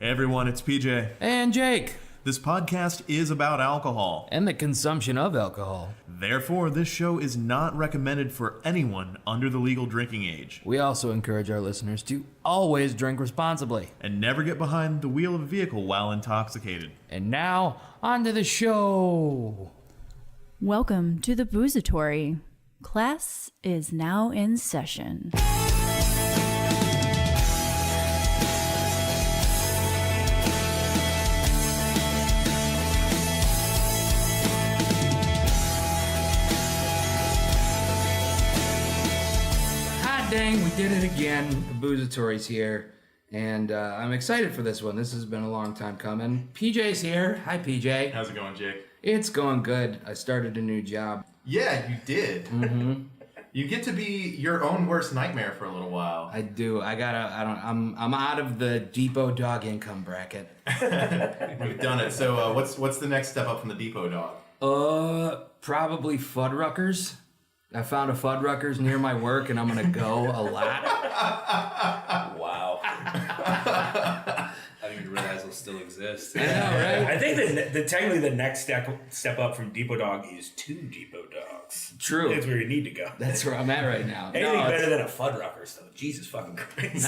Hey everyone, it's PJ. And Jake. This podcast is about alcohol. And the consumption of alcohol. Therefore, this show is not recommended for anyone under the legal drinking age. We also encourage our listeners to always drink responsibly. And never get behind the wheel of a vehicle while intoxicated. And now, on to the show. Welcome to the Boozatory. Class is now in session. Dang, we did it again. The Boozatory's here, and I'm excited for this one. This has been a long time coming. PJ's here. Hi, PJ. How's it going, Jake? It's going good. I started a new job. Yeah, you did. Mm-hmm. You get to be your own worst nightmare for a little while. I do. I'm out of the Depot Dog income bracket. We've done it. So, what's the next step up from the Depot Dog? Probably Fuddruckers. I found a Fuddruckers near my work, and I'm going to go a lot. Wow. I didn't even realize those still exist. I know, right? I think technically the next step up from Depot Dog is 2 Depot Dogs. True. That's where you need to go. That's where I'm at right now. Anything better than a Fuddruckers, though. Jesus fucking Christ.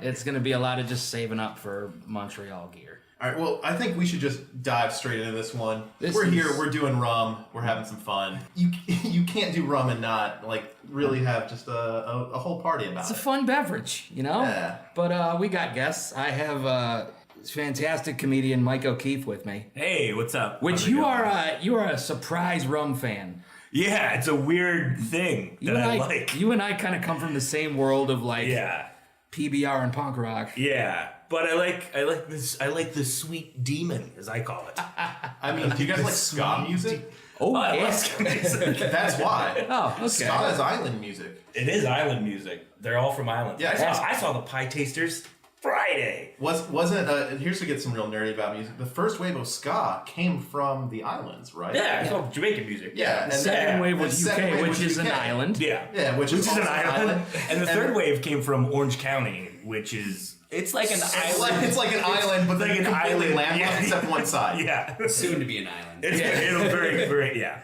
It's going to be a lot of just saving up for Montreal gear. All right, well, I think we should just dive straight into this one. We're here, we're doing rum, we're having some fun. You can't do rum and not, really have just a whole party about it. It's a fun beverage, you know? Yeah. But we got guests. I have fantastic comedian Mike O'Keefe with me. Hey, what's up? Which you are a surprise rum fan. Yeah, it's a weird thing that I like. You and I kind of come from the same world of PBR and punk rock. Yeah. But I like this sweet demon, as I call it. I mean, do you guys like ska music? Oh, I yeah. love ska music. That's why. Oh, okay. Ska is island music. It is island music. They're all from Ireland. Yeah, I saw the Pie Tasters Friday. Here's to get some real nerdy about music. The first wave of ska came from the islands, right? Yeah, it's all Jamaican music. Yeah, The second wave was UK, which is an UK. island. Yeah, which is an also island. And the third wave came from Orange County, which is... It's like an island. It's like an island, but like like an completely island, landlocked except one side. Yeah. Soon to be an island. It'll very, very, yeah.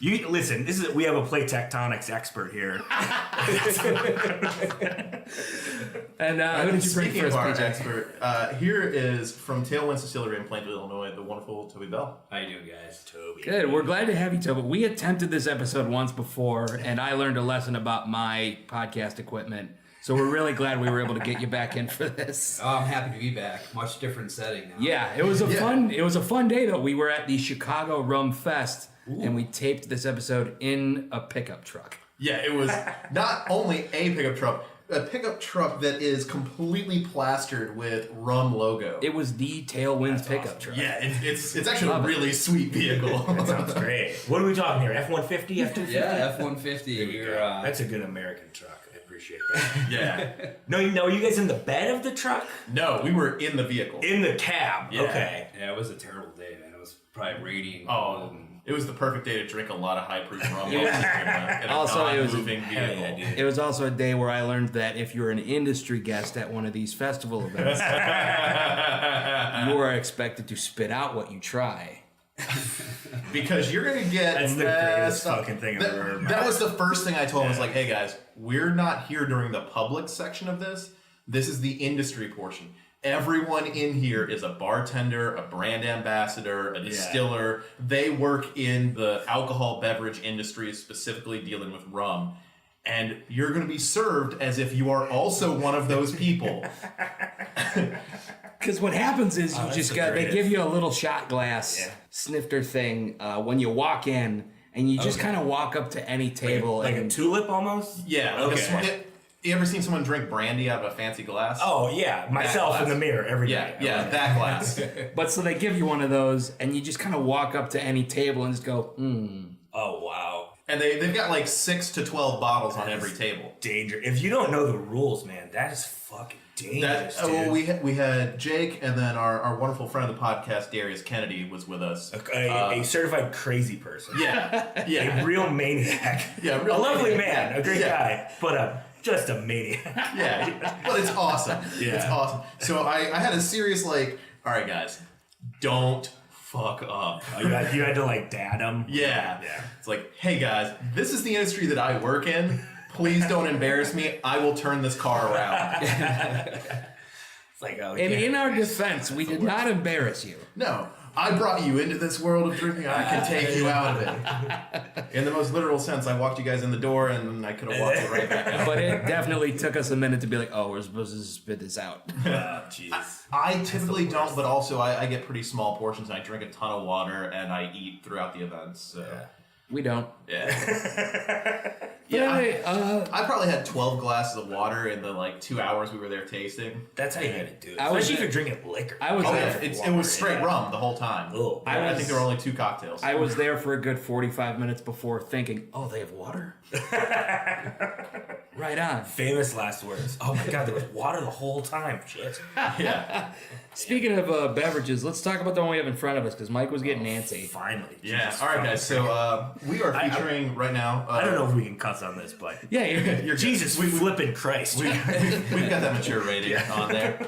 You listen. We have a plate tectonics expert here. And who did you bring Speaking first, of our PJ? expert, here is from Tailwinds Distillery in Plainville, Illinois, the wonderful Toby Beall. How you doing, guys? Toby. Good. We're glad to have you, Toby. We attempted this episode once before, and I learned a lesson about my podcast equipment. So we're really glad we were able to get you back in for this. Oh, I'm happy to be back. Much different setting now. Yeah, it was a fun day though. We were at the Chicago Rum Fest, and we taped this episode in a pickup truck. Yeah, it was not only a pickup truck that is completely plastered with rum logo. It was the Tailwinds pickup truck. Yeah, it's actually a really sweet vehicle. That sounds great. What are we talking here? F-150, F-250? Yeah, F-150. That's a good American truck. I appreciate that. Yeah. No, are you guys in the bed of the truck? No, we were in the vehicle. In the cab. Yeah. Okay. Yeah, it was a terrible day, man. It was probably raining. Oh, it was the perfect day to drink a lot of high proof rum. Also, it was moving vehicle. It was also a day where I learned that if you're an industry guest at one of these festival events, you are expected to spit out what you try. Because you're gonna get That's the greatest fucking thing I've ever heard. That was the first thing I told him. I was like, hey guys, we're not here during the public section of this. This is the industry portion. Everyone in here is a bartender, a brand ambassador, a distiller. They work in the alcohol beverage industry, specifically dealing with rum. And you're going to be served as if you are also one of those people. Because what happens is they give you a little shot glass snifter thing when you walk in, and you just kind of walk up to any table. Like a tulip almost? Yeah. Okay. You ever seen someone drink brandy out of a fancy glass? Oh, yeah. Myself in the mirror every day. Yeah, that glass. But so they give you one of those, and you just kind of walk up to any table and just go, Oh, wow. And they've got like 6 to 12 bottles on every table. Danger. If you don't know the rules, man, that is fucking dangerous, dude. Well, we had Jake, and then our wonderful friend of the podcast, Darius Kennedy, was with us. A certified crazy person. Yeah. A real maniac. Yeah, a lovely maniac. man. A great guy. But just a maniac. Yeah, but it's awesome. Yeah. It's awesome. So I had a serious like, all right, guys, don't fuck up. Oh, you had to like dad him. Yeah. Yeah. It's like, hey guys, this is the industry that I work in. Please don't embarrass me. I will turn this car around. It's like, oh, And yeah. in our defense, we did not embarrass you. No, I brought you into this world of drinking. I can take you out of it. In the most literal sense, I walked you guys in the door, and I could have walked you right back out. But it definitely took us a minute to be like, oh, we're supposed to spit this out. Oh, jeez. I typically don't, but also I get pretty small portions, and I drink a ton of water, and I eat throughout the events. So. We don't. Yeah. But anyway, I probably had 12 glasses of water in the like 2 hours we were there tasting. That's how you gotta do it. I was- Especially if you're drinking liquor. I was Oh there. yeah, it was straight rum the whole time. Oh, I think there were only 2 cocktails. I was there for a good 45 minutes before thinking, oh, they have water? Right on. Famous last words. Oh my god, there was water the whole time. Shit. Yeah. Speaking of beverages, let's talk about the one we have in front of us because Mike was getting antsy. Finally. Yeah. Jesus All right, guys. fucking So we are featuring right now. I don't know if we can cuss on this, but Yeah, You're Jesus, flipping Christ. We've got that mature rating on there.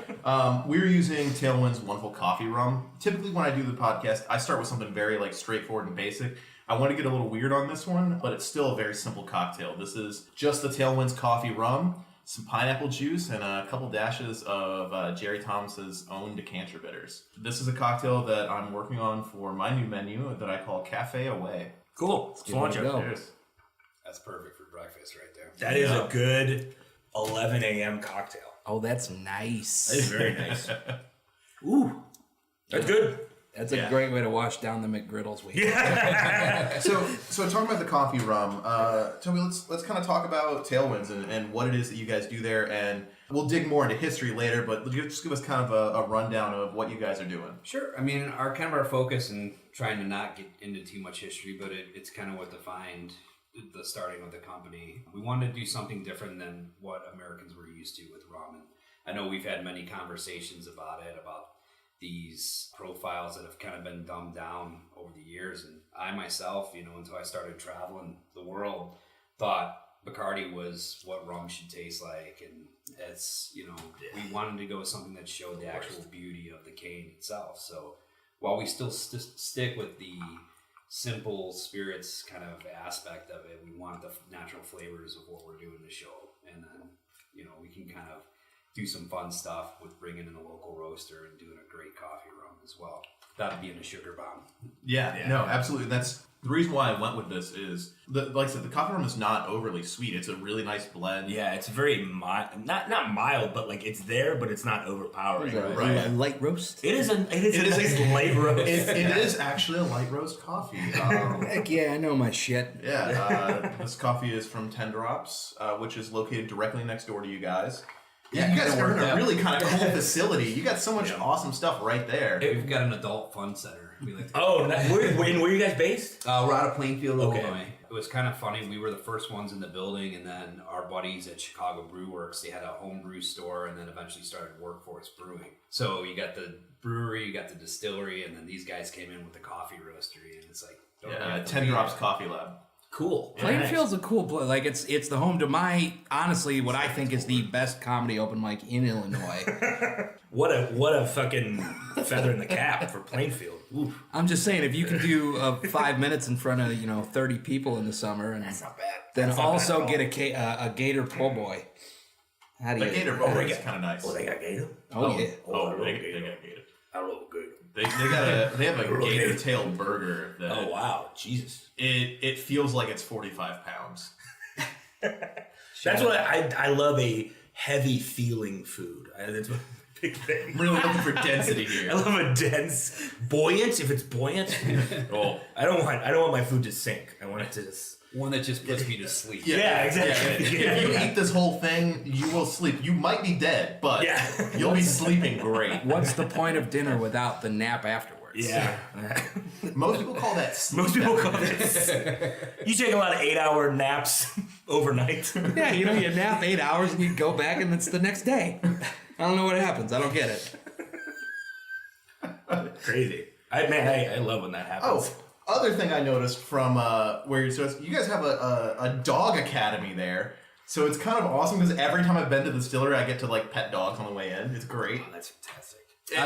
We're using Tailwinds Wonderful Coffee Rum. Typically, when I do the podcast, I start with something very like straightforward and basic. I want to get a little weird on this one, but it's still a very simple cocktail. This is just the Tailwinds Coffee Rum, some pineapple juice, and a couple dashes of Jerry Thomas's own decanter bitters. This is a cocktail that I'm working on for my new menu that I call Cafe Away. Cool. give it a go. Cheers. That's perfect for breakfast right there. That is a good 11 a.m. cocktail. Oh, that's nice. That is very nice. Ooh. That's good. That's a Yeah. great way to wash down the McGriddles week. So talking about the coffee rum, Toby, let's kind of talk about Tailwinds and what it is that you guys do there, and we'll dig more into history later. But just give us kind of a rundown of what you guys are doing. Sure. I mean, our focus and trying to not get into too much history, but it's kind of what defined the starting of the company. We wanted to do something different than what Americans were used to with rum. And I know we've had many conversations about these profiles that have kind of been dumbed down over the years. And I myself, until I started traveling the world, thought Bacardi was what rum should taste like. And it's, we wanted to go with something that showed the actual beauty of the cane itself. So while we still stick with the simple spirits kind of aspect of it, we want the natural flavors of what we're doing to show. And then, we can kind of do some fun stuff with bringing in a local roaster and doing a great coffee rum as well. That being a sugar bomb. Yeah, no, absolutely. That's the reason why I went with this is, like I said, the coffee rum is not overly sweet. It's a really nice blend. Yeah, it's very mild. Not mild, but like it's there, but it's not overpowering. Right. A light roast? It is a nice light roast. It is actually a light roast coffee. Heck yeah, I know my shit. Yeah, this coffee is from 10 Drops, which is located directly next door to you guys. Yeah, you guys are in a really kind of cool facility. You got so much awesome stuff right there. We've got an adult fun center. We like to where are you guys based? we're out of Plainfield, Okay. Illinois. It was kind of funny. We were the first ones in the building, and then our buddies at Chicago Brew Works, they had a home brew store, and then eventually started Workforce Brewing. So you got the brewery, you got the distillery, and then these guys came in with the coffee roastery, and it's like, Yeah, 10 Drops Coffee Lab. Cool. Plainfield's a cool place. Like it's the home to honestly, what I think is the best comedy open mic in Illinois. What a fucking feather in the cap for Plainfield. Oof. I'm just saying, if you can do 5 minutes in front of 30 people in the summer, and That's not bad. then That's not also bad at get a Gator po' boy. How do The you? Gator Bowl is kind of nice. all. Oh, they got gator? Oh yeah. Oh, I they love gator. got Gator. I love gator. They have a gator tail burger that Oh wow, Jesus. it feels like it's 45 pounds. That's what I love, a heavy feeling food. That's my big thing. I'm really looking for density I here. love a dense, buoyant. If it's buoyant, Oh, I don't want my food to sink. I want it to just. one that just puts me to sleep. Yeah, exactly. If you eat this whole thing, you will sleep. You might be dead, but Yeah. you'll be sleeping great. What's the point of dinner without the nap afterwards? Yeah. Most people call that sleep. Most people call this. You take a lot of 8-hour naps overnight. Yeah, you nap 8 hours and you go back and it's the next day. I don't know what happens. I don't get it. Crazy. I love when that happens. Oh, other thing I noticed from where you're, so you guys have a dog academy there. So it's kind of awesome because every time I've been to the distillery, I get to like pet dogs on the way in. It's great. Oh, that's fantastic.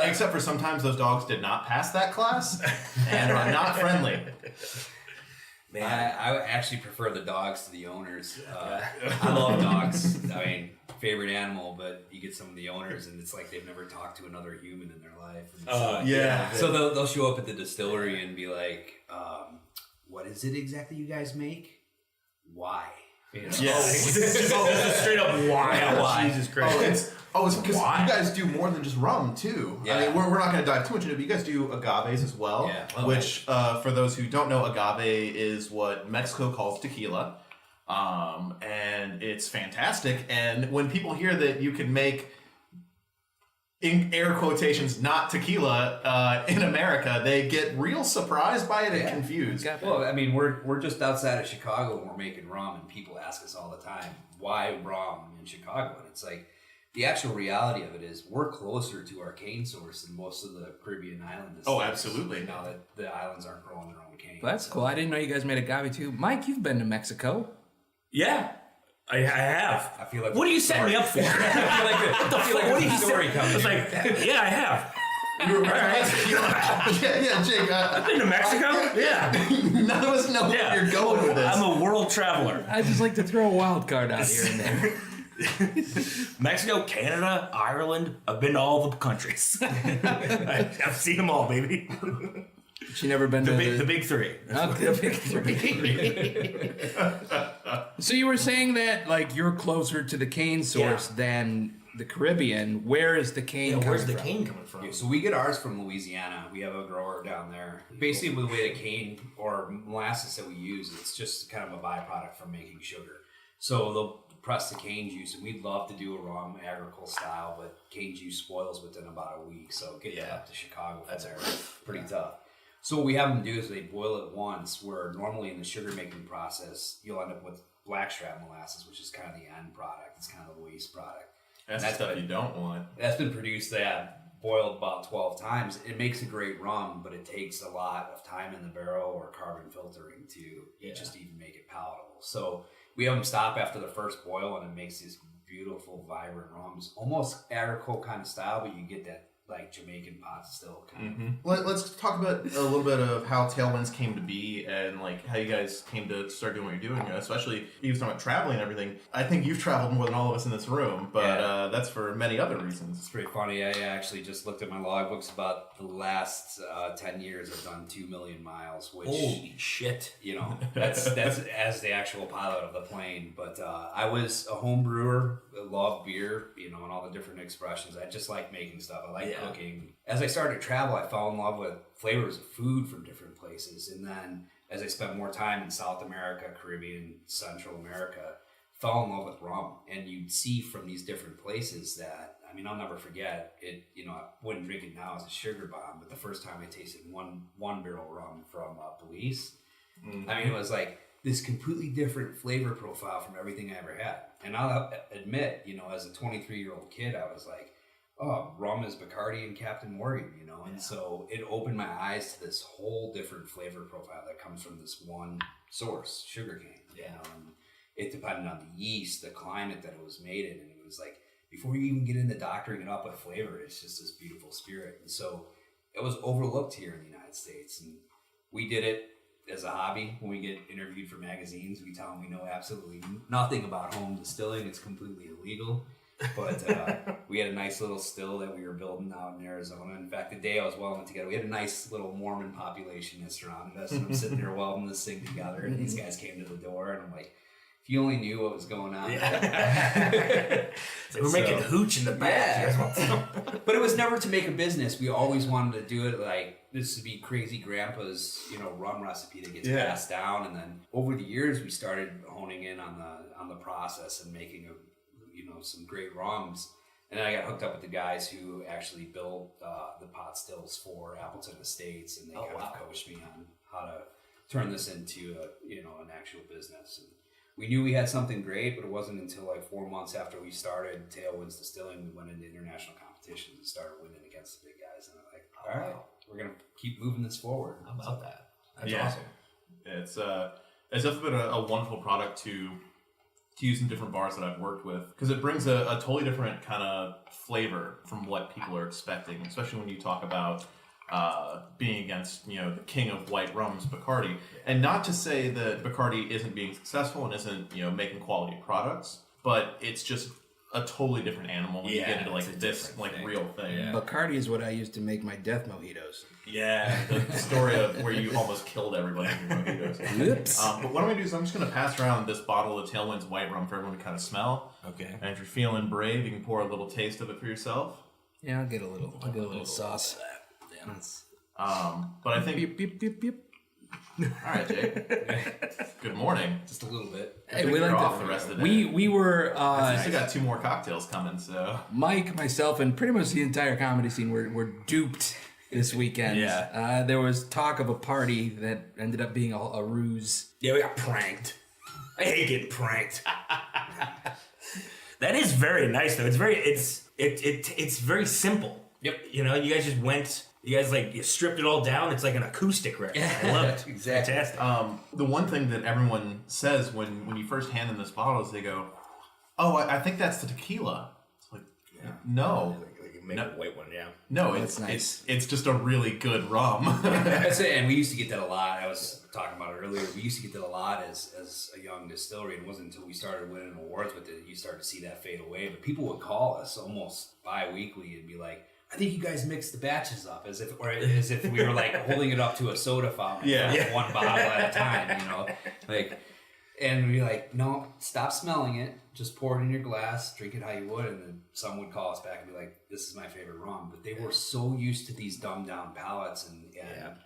Except for sometimes those dogs did not pass that class and are not friendly. Man, I actually prefer the dogs to the owners. I love dogs. I mean, favorite animal, but you get some of the owners and it's like they've never talked to another human in their life. And so, So they'll show up at the distillery and be like, what is it exactly you guys make? Why? You know? Yes. Straight up why? Jesus Christ. It's because you guys do more than just rum too. Yeah. I mean, we're not going to dive too much into it, but you guys do agaves as well. Yeah. Which, for those who don't know, agave is what Mexico calls tequila. And it's fantastic. And when people hear that you can make, in air quotations, not tequila in America, they get real surprised by it and confused. Well, I mean, we're just outside of Chicago and we're making rum, and people ask us all the time, why rum in Chicago? And it's like, the actual reality of it is we're closer to our cane source than most of the Caribbean islands. Oh, absolutely. Now that the islands aren't growing their own cane. Well, that's cool. I didn't know you guys made agave too. Mike, you've been to Mexico. Yeah, I have. I feel like What are you setting me up for? What the fuck? What are you story saying? coming? It's like, yeah, I have. Yeah, Jake. I've been to Mexico. Yeah. None of us know where you're going with this. I'm a world traveler. I just like to throw a wild card out here and there. Mexico, Canada, Ireland. I've been to all the countries. I've seen them all, baby. But you never been to The big three. Okay, the big three. So you were saying that like you're closer to the cane source than the Caribbean. Where is the cane coming Where's the from? cane coming from? Yeah, so we get ours from Louisiana. We have a grower down there. Basically, the way the cane or molasses that we use, it's just kind of a byproduct from making sugar. So they'll press the cane juice, and we'd love to do a rum agricole style, but cane juice spoils within about a week. So getting it up to Chicago from there is pretty tough. So what we have them do is they boil it once, where normally in the sugar making process, you'll end up with blackstrap molasses, which is kind of the end product. It's kind of the waste product. That's the stuff you don't want. That's been produced, boiled about 12 times. It makes a great rum, but it takes a lot of time in the barrel or carbon filtering to just even make it palatable. So we have them stop after the first boil, and it makes these beautiful, vibrant rums, almost agricole kind of style, but you get that like Jamaican pot still kind of. Let's talk about a little bit of how Tailwinds came to be and like how you guys came to start doing what you're doing, especially you was talking about traveling and everything. I think you've traveled more than all of us in this room, but that's for many other reasons. It's pretty funny. I actually just looked at my logbooks. About the last 10 years, I've done 2 million miles, which Holy shit. you know, that's as the actual pilot of the plane. But I was a home brewer, loved beer, you know, and all the different expressions. I just like making stuff. I like cooking. As I started to travel, I fell in love with flavors of food from different places. And then as I spent more time in South America, Caribbean, Central America, fell in love with rum. And you'd see from these different places that, I mean, I'll never forget it. You know, I wouldn't drink it now as a sugar bomb, but the first time I tasted one barrel rum from Belize, I mean, it was like this completely different flavor profile from everything I ever had. And I'll admit, you know, as a 23-year-old kid, I was like, oh, rum is Bacardi and Captain Morgan, you know? And so it opened my eyes to this whole different flavor profile that comes from this one source, sugarcane. You know? And it depended on the yeast, the climate that it was made in. And it was like, before you even get into doctoring it up with flavor, it's just this beautiful spirit. And so it was overlooked here in the United States. And we did it as a hobby. When we get interviewed for magazines, we tell them we know absolutely nothing about home distilling. It's completely illegal. But we had a nice little still that we were building out in Arizona. In fact, the day I was welding it together, we had a nice little Mormon population that surrounded us. And I'm sitting there welding this thing together, and these guys came to the door, and I'm like, if you only knew what was going on. We're making hooch in the back. But it was never to make a business. We always wanted to do it like this would be crazy grandpa's, you know, rum recipe that gets passed down. And then over the years, we started honing in on the process and making some great rums. And then I got hooked up with the guys who actually built the pot stills for Appleton Estates, and they kind of coached me on how to turn this into an actual business. And we knew we had something great, but it wasn't until like 4 months after we started Tailwinds Distilling, we went into international competitions and started winning against the big guys. And I'm like, all right, we're gonna keep moving this forward. How about that? That's Yeah. awesome. It's definitely been a wonderful product to to use in different bars that I've worked with, because it brings a totally different kind of flavor from what people are expecting, especially when you talk about being against, the king of white rums, Bacardi. And not to say that Bacardi isn't being successful and isn't, making quality products, but it's just a totally different animal when you get into this real thing. Yeah. Bacardi is what I used to make my death mojitos. Yeah, the story of where you almost killed everybody in your mojitos. Whoops. But what I'm going to do is I'm just going to pass around this bottle of Tailwinds white rum for everyone to kind of smell. Okay. And if you're feeling brave, you can pour a little taste of it for yourself. Yeah, I'll get a little sauce. Yeah. But I think... Beep, beep, beep, beep. All right, Jake. Good morning. Just a little bit. Hey, we like off the rest of the day. We were... we still got 2 more cocktails coming, so... Mike, myself, and pretty much the entire comedy scene were duped this weekend. Yeah. There was talk of a party that ended up being a ruse. Yeah, we got pranked. I hate getting pranked. That is very nice though. It's very simple. Yep. You guys just went. You guys you stripped it all down. It's like an acoustic record. I love it. Exactly. Fantastic. The one thing that everyone says when you first hand them this bottle is they go, "Oh, I think that's the tequila." It's like, no. Make a white one, yeah. No, That's nice. It's just a really good rum. That's it, and we used to get that a lot. I was talking about it earlier. We used to get that a lot as a young distillery, and it wasn't until we started winning awards with it you start to see that fade away. But people would call us almost bi-weekly and be like, "I think you guys mixed the batches up," as if we were holding it up to a soda fountain, one bottle at a time, And we'd be like, "No, stop smelling it. Just pour it in your glass, drink it how you would." And then someone would call us back and be like, "This is my favorite rum." But they were so used to these dumbed down palettes and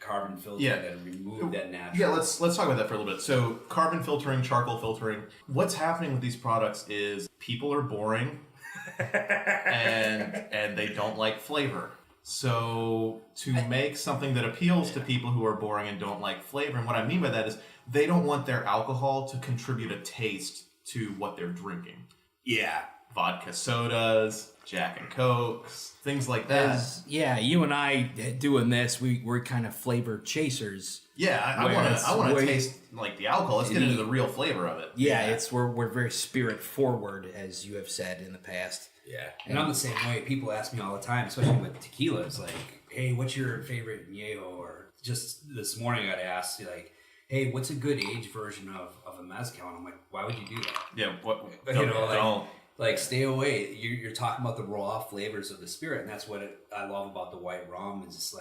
carbon filtering that removed that natural. Yeah, let's talk about that for a little bit. So carbon filtering, charcoal filtering. What's happening with these products is people are boring and they don't like flavor. So to make something that appeals to people who are boring and don't like flavor, and what I mean by that is they don't want their alcohol to contribute a taste to what they're drinking. Yeah. Vodka sodas, Jack and Cokes, things like that. You and I doing this, we're kind of flavor chasers. Yeah, I want to taste the alcohol. Let's get into the real flavor of it. Yeah, we're very spirit forward, as you have said in the past. Yeah. And I'm the same way. People ask me all the time, especially with tequila. It's like, "Hey, what's your favorite añejo?" Or just this morning I got asked, "Hey, what's a good age version of a mezcal?" And I'm like, "Why would you do that?" Yeah, don't. Stay away. You're talking about the raw flavors of the spirit, and that's what I love about the white rum. Is it's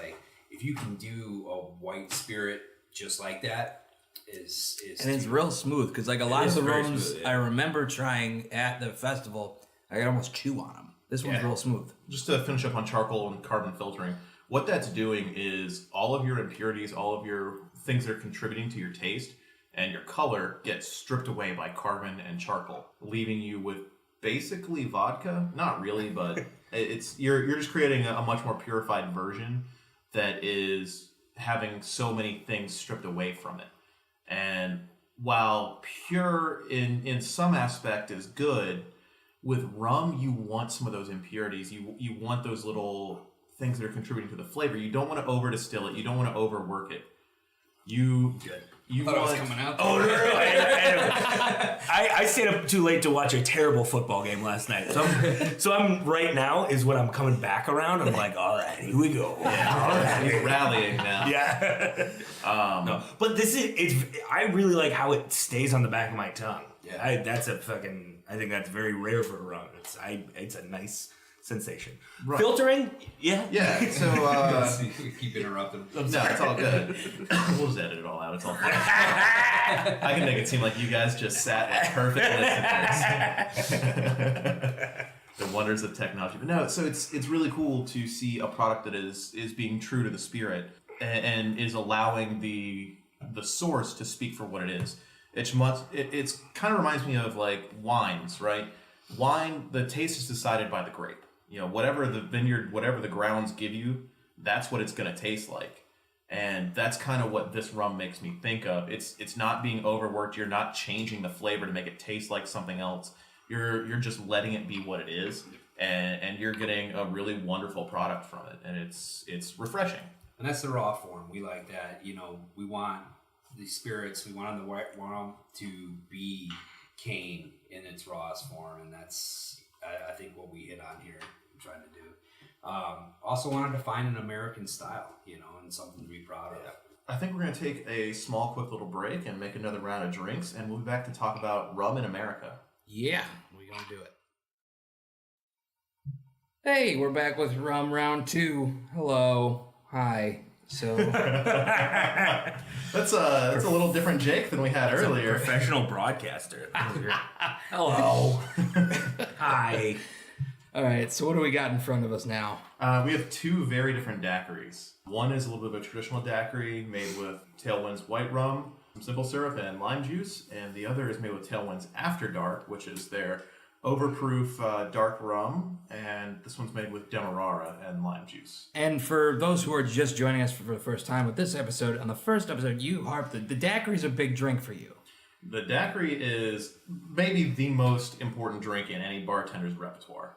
if you can do a white spirit just like that, and it's real smooth because a lot of the rums I remember trying at the festival, I could almost chew on them. This one's real smooth. Just to finish up on charcoal and carbon filtering, what that's doing is all of your impurities, all of your things that are contributing to your taste and your color get stripped away by carbon and charcoal, leaving you with basically vodka. Not really, but you're just creating a much more purified version that is having so many things stripped away from it. And while pure in some aspect is good, with rum you want some of those impurities. You want those little things that are contributing to the flavor. You don't want to over distill it. You don't want to overwork it. You thought it was coming out. Oh no! I stayed up too late to watch a terrible football game last night. So I'm right now is when I'm coming back around. I'm like, all right, here we go. Yeah, all right, he's rallying now. Yeah. No, but I really like how it stays on the back of my tongue. Yeah, I think that's very rare for a rum. It's a nice sensation. Right. Filtering, yeah. So we keep interrupting. No, it's all good. We'll just edit it all out. It's all fine. I can make it seem like you guys just sat like perfect listeners. The wonders of technology. But no, so it's really cool to see a product that is being true to the spirit and is allowing the source to speak for what it is. It's kind of reminds me of wines, right? Wine, the taste is decided by the grape. Whatever the vineyard, whatever the grounds give you, that's what it's going to taste like. And that's kind of what this rum makes me think of. It's not being overworked. You're not changing the flavor to make it taste like something else. You're just letting it be what it is, and you're getting a really wonderful product from it, and it's refreshing. And that's the raw form. We like that. We want the spirits. We want the white rum to be cane in its rawest form, and that's I think what we hit on here, trying to do. Also wanted to find an American style, and something to be proud of. I think we're going to take a small, quick little break and make another round of drinks, and we'll be back to talk about rum in America. Yeah, we're going to do it. Hey, we're back with Rum Round 2. Hello. Hi. So That's a little different Jake than we had earlier. Professional broadcaster. hello. Hi. All right, so what do we got in front of us now? We have two very different daiquiris. One is a little bit of a traditional daiquiri made with Tailwinds white rum, some simple syrup, and lime juice. And the other is made with Tailwinds After Dark, which is their overproof dark rum. And this one's made with Demerara and lime juice. And for those who are just joining us for the first time with this episode, on the first episode, you harped that the daiquiri is a big drink for you. The daiquiri is maybe the most important drink in any bartender's repertoire.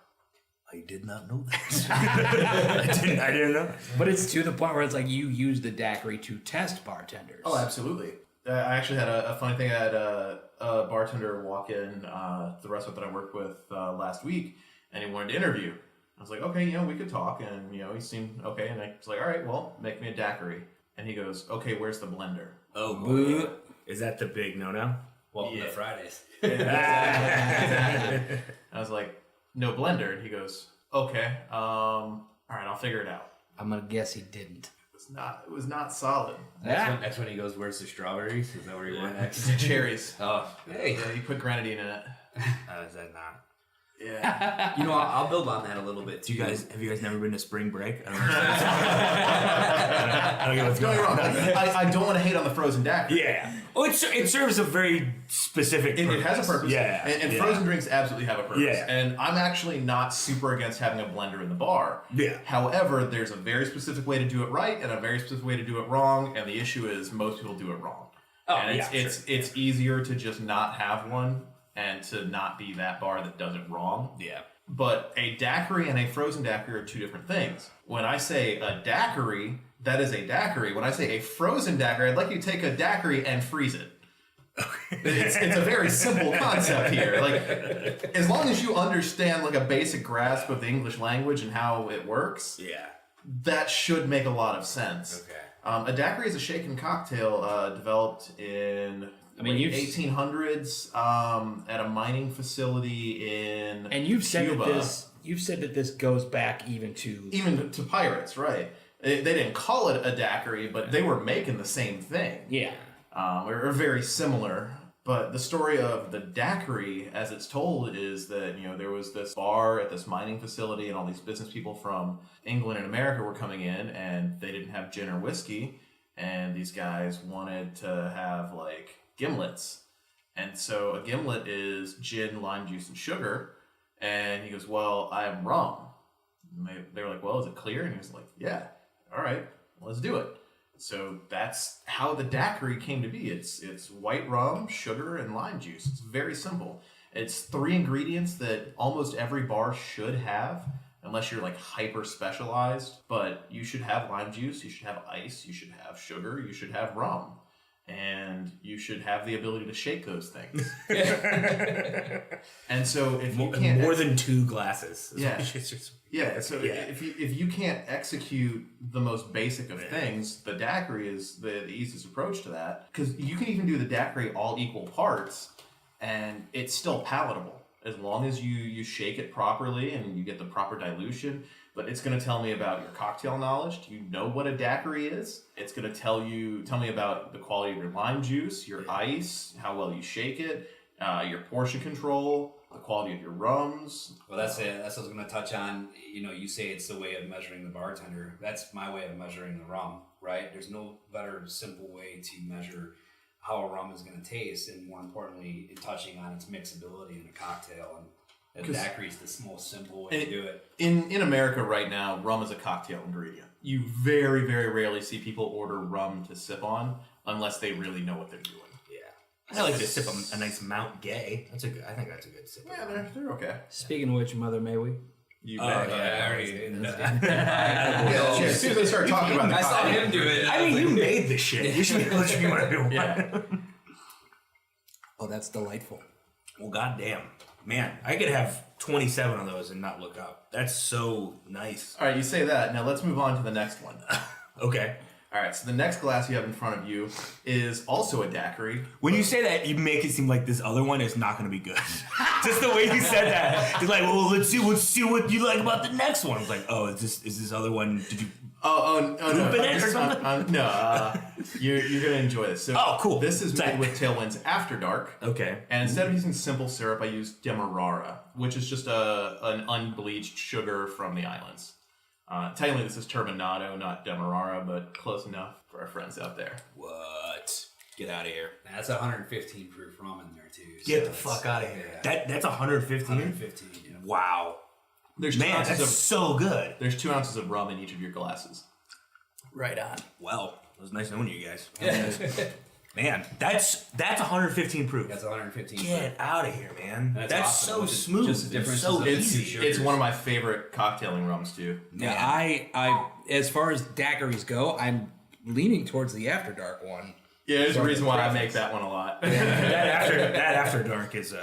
I did not know that. I didn't know. But it's to the point where it's like you use the daiquiri to test bartenders. Oh, absolutely. I actually had a funny thing. I had a bartender walk in the restaurant that I worked with last week, and he wanted to interview. I was like, okay, we could talk, and he seemed okay, and I was like, all right, well, make me a daiquiri. And he goes, okay, where's the blender? Oh, boy. Is that the big no-no? Welcome to Fridays. I was like, no blender, and he goes, okay, all right, I'll figure it out. I'm gonna guess he didn't. It was not solid. That's when he goes, where's the strawberries? Is that where he went next? Cherries. Oh, hey. Yeah, you put grenadine in it. Is that not? Yeah. I'll build on that a little bit too. Have you guys never been to spring break? I don't know. Don't get me wrong. I don't want to hate on the frozen daiquiri. Yeah. Oh, it serves a very specific purpose. It has a purpose. Yeah. And frozen drinks absolutely have a purpose. Yeah. And I'm actually not super against having a blender in the bar. Yeah. However, there's a very specific way to do it right and a very specific way to do it wrong. And the issue is most people do it wrong. Oh, and yeah, it's easier to just not have one and to not be that bar that does it wrong. Yeah. But a daiquiri and a frozen daiquiri are two different things. When I say a daiquiri, that is a daiquiri. When I say a frozen daiquiri, I'd like you to take a daiquiri and freeze it. It's a very simple concept here. Like, as long as you understand like a basic grasp of the English language and how it works, that should make a lot of sense. Okay. A daiquiri is a shaken cocktail developed in you've 1800s at a mining facility in you've said Cuba. that this goes back even to pirates, right? They didn't call it a daiquiri, but they were making the same thing. yeah. Or very similar. But the story of the daiquiri, as it's told, is that there was this bar at this mining facility, and all these business people from England and America were coming in, and they didn't have gin or whiskey, and these guys wanted to have like gimlets. And so a gimlet is gin, lime juice, and sugar. And he goes, well, I have rum. And they were like, well, is it clear? And he was like, yeah. All right, let's do it. So that's how the daiquiri came to be. It's white rum, sugar, and lime juice. It's very simple. It's 3 ingredients that almost every bar should have, unless you're like hyper specialized. But you should have lime juice, you should have ice, you should have sugar, you should have rum. And you should have the ability to shake those things. And so if you can't more than 2 glasses. Yeah. So if you can't execute the most basic of things, the daiquiri is the easiest approach to that, because you can even do the daiquiri all equal parts, and it's still palatable as long as you shake it properly and you get the proper dilution. But it's going to tell me about your cocktail knowledge. Do you know what a daiquiri is? It's going to tell me about the quality of your lime juice, your ice, how well you shake it, your portion control, the quality of your rums. Well, that's it. That's what I was going to touch on. You say it's the way of measuring the bartender. That's my way of measuring the rum, right? There's no better simple way to measure how a rum is going to taste, and more importantly, touching on its mixability in a cocktail. And the daiquiri is the most simple way to do it. In America right now, rum is a cocktail ingredient. You very, very rarely see people order rum to sip on unless they really know what they're doing. I like to sip a nice Mount Gay. I think that's a good sip. Yeah, they're okay. Speaking of which, Mother, may we? You bet. bet. I already. As soon as I start talking about the I saw cocktail, him do it. I mean, you made this shit. You should be able to do whatever you want. Yeah. Oh, that's delightful. Well, goddamn. Man, I could have 27 of those and not look up. That's so nice. All right, you say that. Now let's move on to the next one. Okay. All right, so the next glass you have in front of you is also a daiquiri. When you say that, you make it seem like this other one is not going to be good. Just the way you said that. It's like, well, let's see what you like about the next one. It's like, oh, is this other one? Did you? No, in it or something? You're gonna enjoy this. So, oh, cool. This is made with Tailwinds After Dark. Okay. And instead of using simple syrup, I use Demerara, which is just an unbleached sugar from the islands. Technically, this is Turbinado, not Demerara, but close enough for our friends out there. What? Get out of here. That's 115 proof rum in there too. Get the fuck out of here. Yeah. That's 115? 115. Yeah. Wow. There's that's so good. There's 2 ounces of rum in each of your glasses. Right on. Well, it was nice knowing you guys. Man, that's 115 proof. That's 115 Get proof. out of here, man. That's That's awesome. so Which is smooth. just the difference so is easy. It's one of my favorite cocktailing rums too. Yeah, I as far as daiquiris go, I'm leaning towards the After Dark one. Yeah, there's a reason why I make that one a lot. that after dark is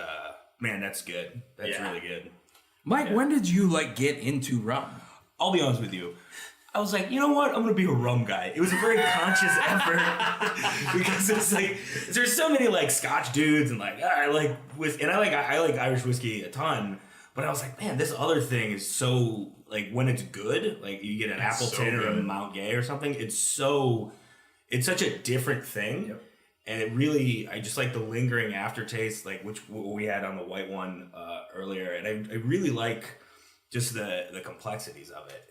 man, that's good. That's really good. Mike, when did you get into rum? I'll be honest with you. I was like, you know what? I'm gonna be a rum guy. It was a very conscious effort because it's like there's so many Scotch dudes and I like whiskey, and I like Irish whiskey a ton. But I was like, man, this other thing is so when it's good, you get an Appleton or a Mount Gay or something. It's such a different thing. Yep. And it really, I just like the lingering aftertaste, what we had on the white one earlier. And I really like just the complexities of it.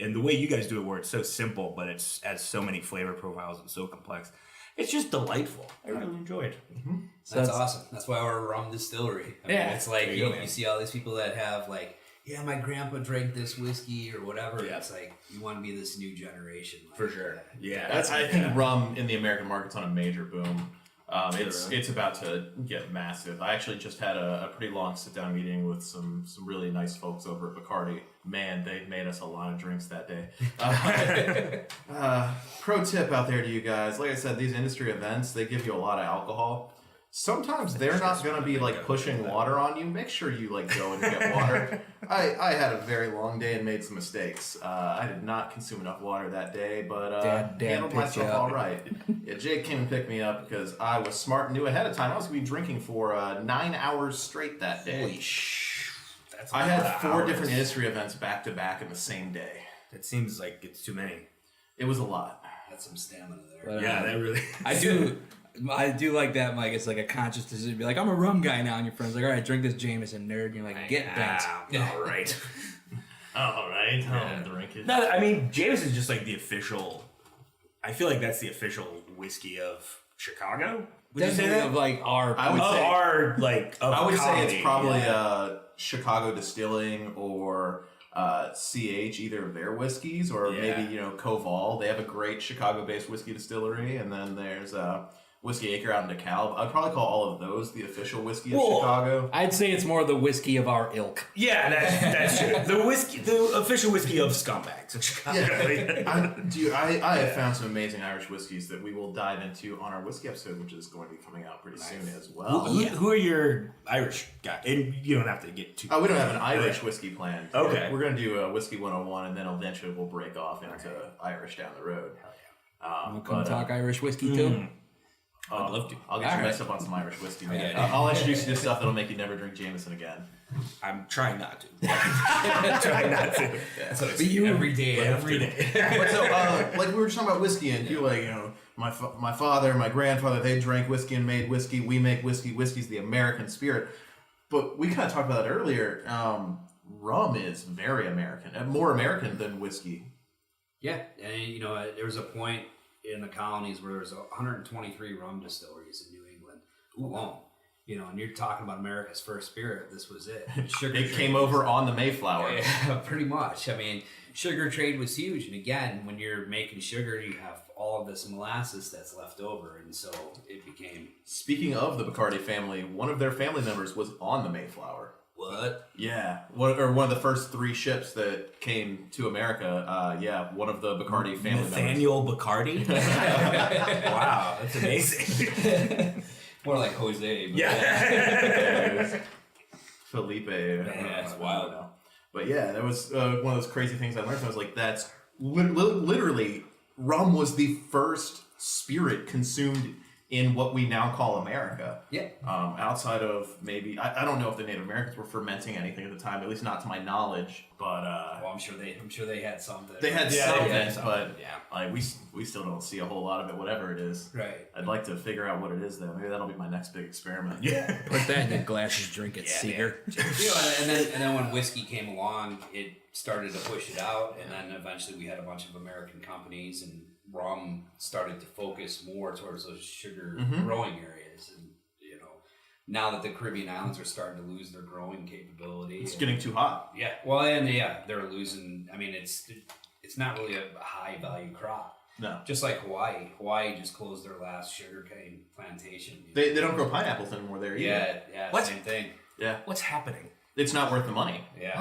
And the way you guys do it, where it's so simple, but it has so many flavor profiles and so complex. It's just delightful. I really enjoy it. Mm-hmm. That's awesome. That's why we're a rum distillery. I mean, it's you see all these people that have my grandpa drank this whiskey or whatever. Yeah. It's you want to be this new generation. For sure. Yeah. I think rum in the American market's on a major boom. It's about to get massive. I actually just had a pretty long sit-down meeting with some really nice folks over at Bacardi. Man, they made us a lot of drinks that day. Pro tip out there to you guys. Like I said, these industry events, they give you a lot of alcohol. Sometimes they're not going to be pushing water on you. Make sure you go and get water. I had a very long day and made some mistakes. I did not consume enough water that day, but handled myself all right. Yeah, Jake came and picked me up because I was smart and knew ahead of time I was going to be drinking for 9 hours straight that day. Holy sh! That's I had 4 different industry events back to back in the same day. That seems like it's too many. It was a lot. That's some stamina there. But, yeah, that really. I do like that, Mike. It's a conscious decision. Be I'm a rum guy now, and your friend's all right, drink this Jameson, nerd. And you're get bent. All right. All right. I'll drink it. No, I mean, Jameson is just the official. I feel like that's the official whiskey of Chicago. Would you say that? Of our. I would say our I would say it's probably yeah. Chicago Distilling or CH, either of their whiskeys, or maybe Koval. They have a great Chicago-based whiskey distillery, and then there's Whiskey Acre out in DeKalb. I'd probably call all of those the official whiskey of Chicago. I'd say it's more the whiskey of our ilk. Yeah, that's true. The official whiskey of scumbags in Chicago. Yeah. I have found some amazing Irish whiskeys that we will dive into on our whiskey episode, which is going to be coming out pretty soon as well. Who are your Irish guys? And you don't have to get too. We don't have an Irish whiskey planned. Okay. We're going to do a Whiskey 101, and then eventually we'll break off into Irish down the road. We'll come talk Irish whiskey too. I'd love to. I'll get you messed up on some Irish whiskey. I'll introduce you to stuff that'll make you never drink Jameson again. I'm trying not to. Trying not to. Yeah. So it's every day. But so, we were just talking about whiskey, and you my father, my grandfather, they drank whiskey and made whiskey. We make whiskey. Whiskey's the American spirit. But we kind of talked about that earlier. Rum is very American, more American than whiskey. Yeah, and there was a point in the colonies where there was 123 rum distilleries in New England alone. And you're talking about America's first spirit. This was it. It came over on the Mayflower. Yeah, pretty much. I mean, sugar trade was huge. And again, when you're making sugar, you have all of this molasses that's left over. And so it became... Speaking of the Bacardi family, one of their family members was on the Mayflower. What? Yeah. One of the first 3 ships that came to America. One of the Bacardi family Nathaniel members. Bacardi? Wow, that's amazing. More like Jose. But Yeah. Felipe. Yeah, it's wild. But yeah, that was one of those crazy things I learned. I was like, that's literally, rum was the first spirit consumed in what we now call America. Yeah. Outside of maybe, I don't know if the Native Americans were fermenting anything at the time, at least not to my knowledge. But well, I'm sure they had something. they had something, but yeah. like we still don't see a whole lot of it, whatever it is. Right. I'd like to figure out what it is though. Maybe that'll be my next big experiment. Yeah. Put that in a glass and drink it, Seeger. And then when whiskey came along, it started to push it out, and then eventually we had a bunch of American companies, and rum started to focus more towards those sugar growing areas. And now that the Caribbean islands are starting to lose their growing capability, It's getting too hot. Yeah, well, and they're losing. I mean, it's not really a high value crop. No. Just like Hawaii. Hawaii just closed their last sugarcane plantation. They don't grow pineapples anymore there either. Yeah, What? same thing. Yeah. What's happening? It's not worth the money. Yeah.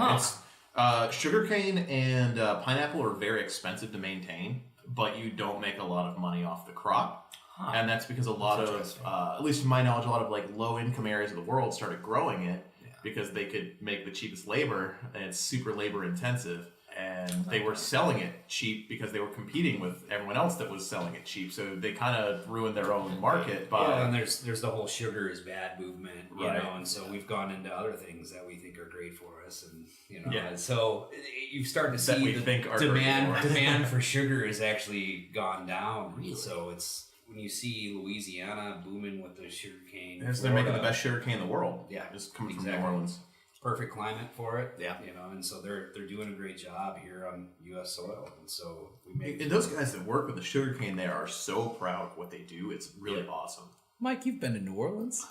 Huh. Sugarcane and pineapple are very expensive to maintain, but you don't make a lot of money off the crop. And that's because a lot of, at least to my knowledge, a lot of like low income areas of the world started growing it because they could make the cheapest labor, and it's super labor intensive. And they were selling it cheap because they were competing with everyone else that was selling it cheap. So they kind of ruined their own market by. And there's the whole sugar is bad movement, you Right. know, and so we've gone into other things that we think are great for us, and Yeah. so you start to That see we the think are great demand for us. demand for sugar has actually gone down. Really? So it's when you see Louisiana booming with the sugar cane, They're making the best sugar cane in the world. Yeah, Just coming exactly. from New Orleans. Perfect climate for it. Yeah. And so they're doing a great job here on U.S. soil, and so we make And those guys that work with the sugar cane there are so proud of what they do. It's really awesome. Mike, you've been to New Orleans.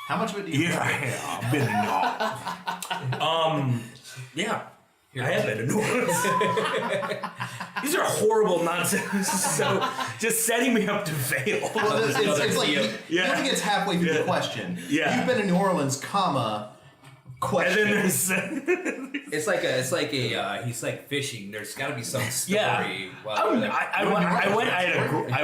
How much of it do you I've been yeah. I have been to New Orleans. These are horrible nonsense. So just setting me up to fail. Well, it's like you Yeah. think it's halfway through the question. Yeah. You've been to New Orleans, comma, question. And then there's it's like he's like fishing. There's got to be some story. Yeah. Well, I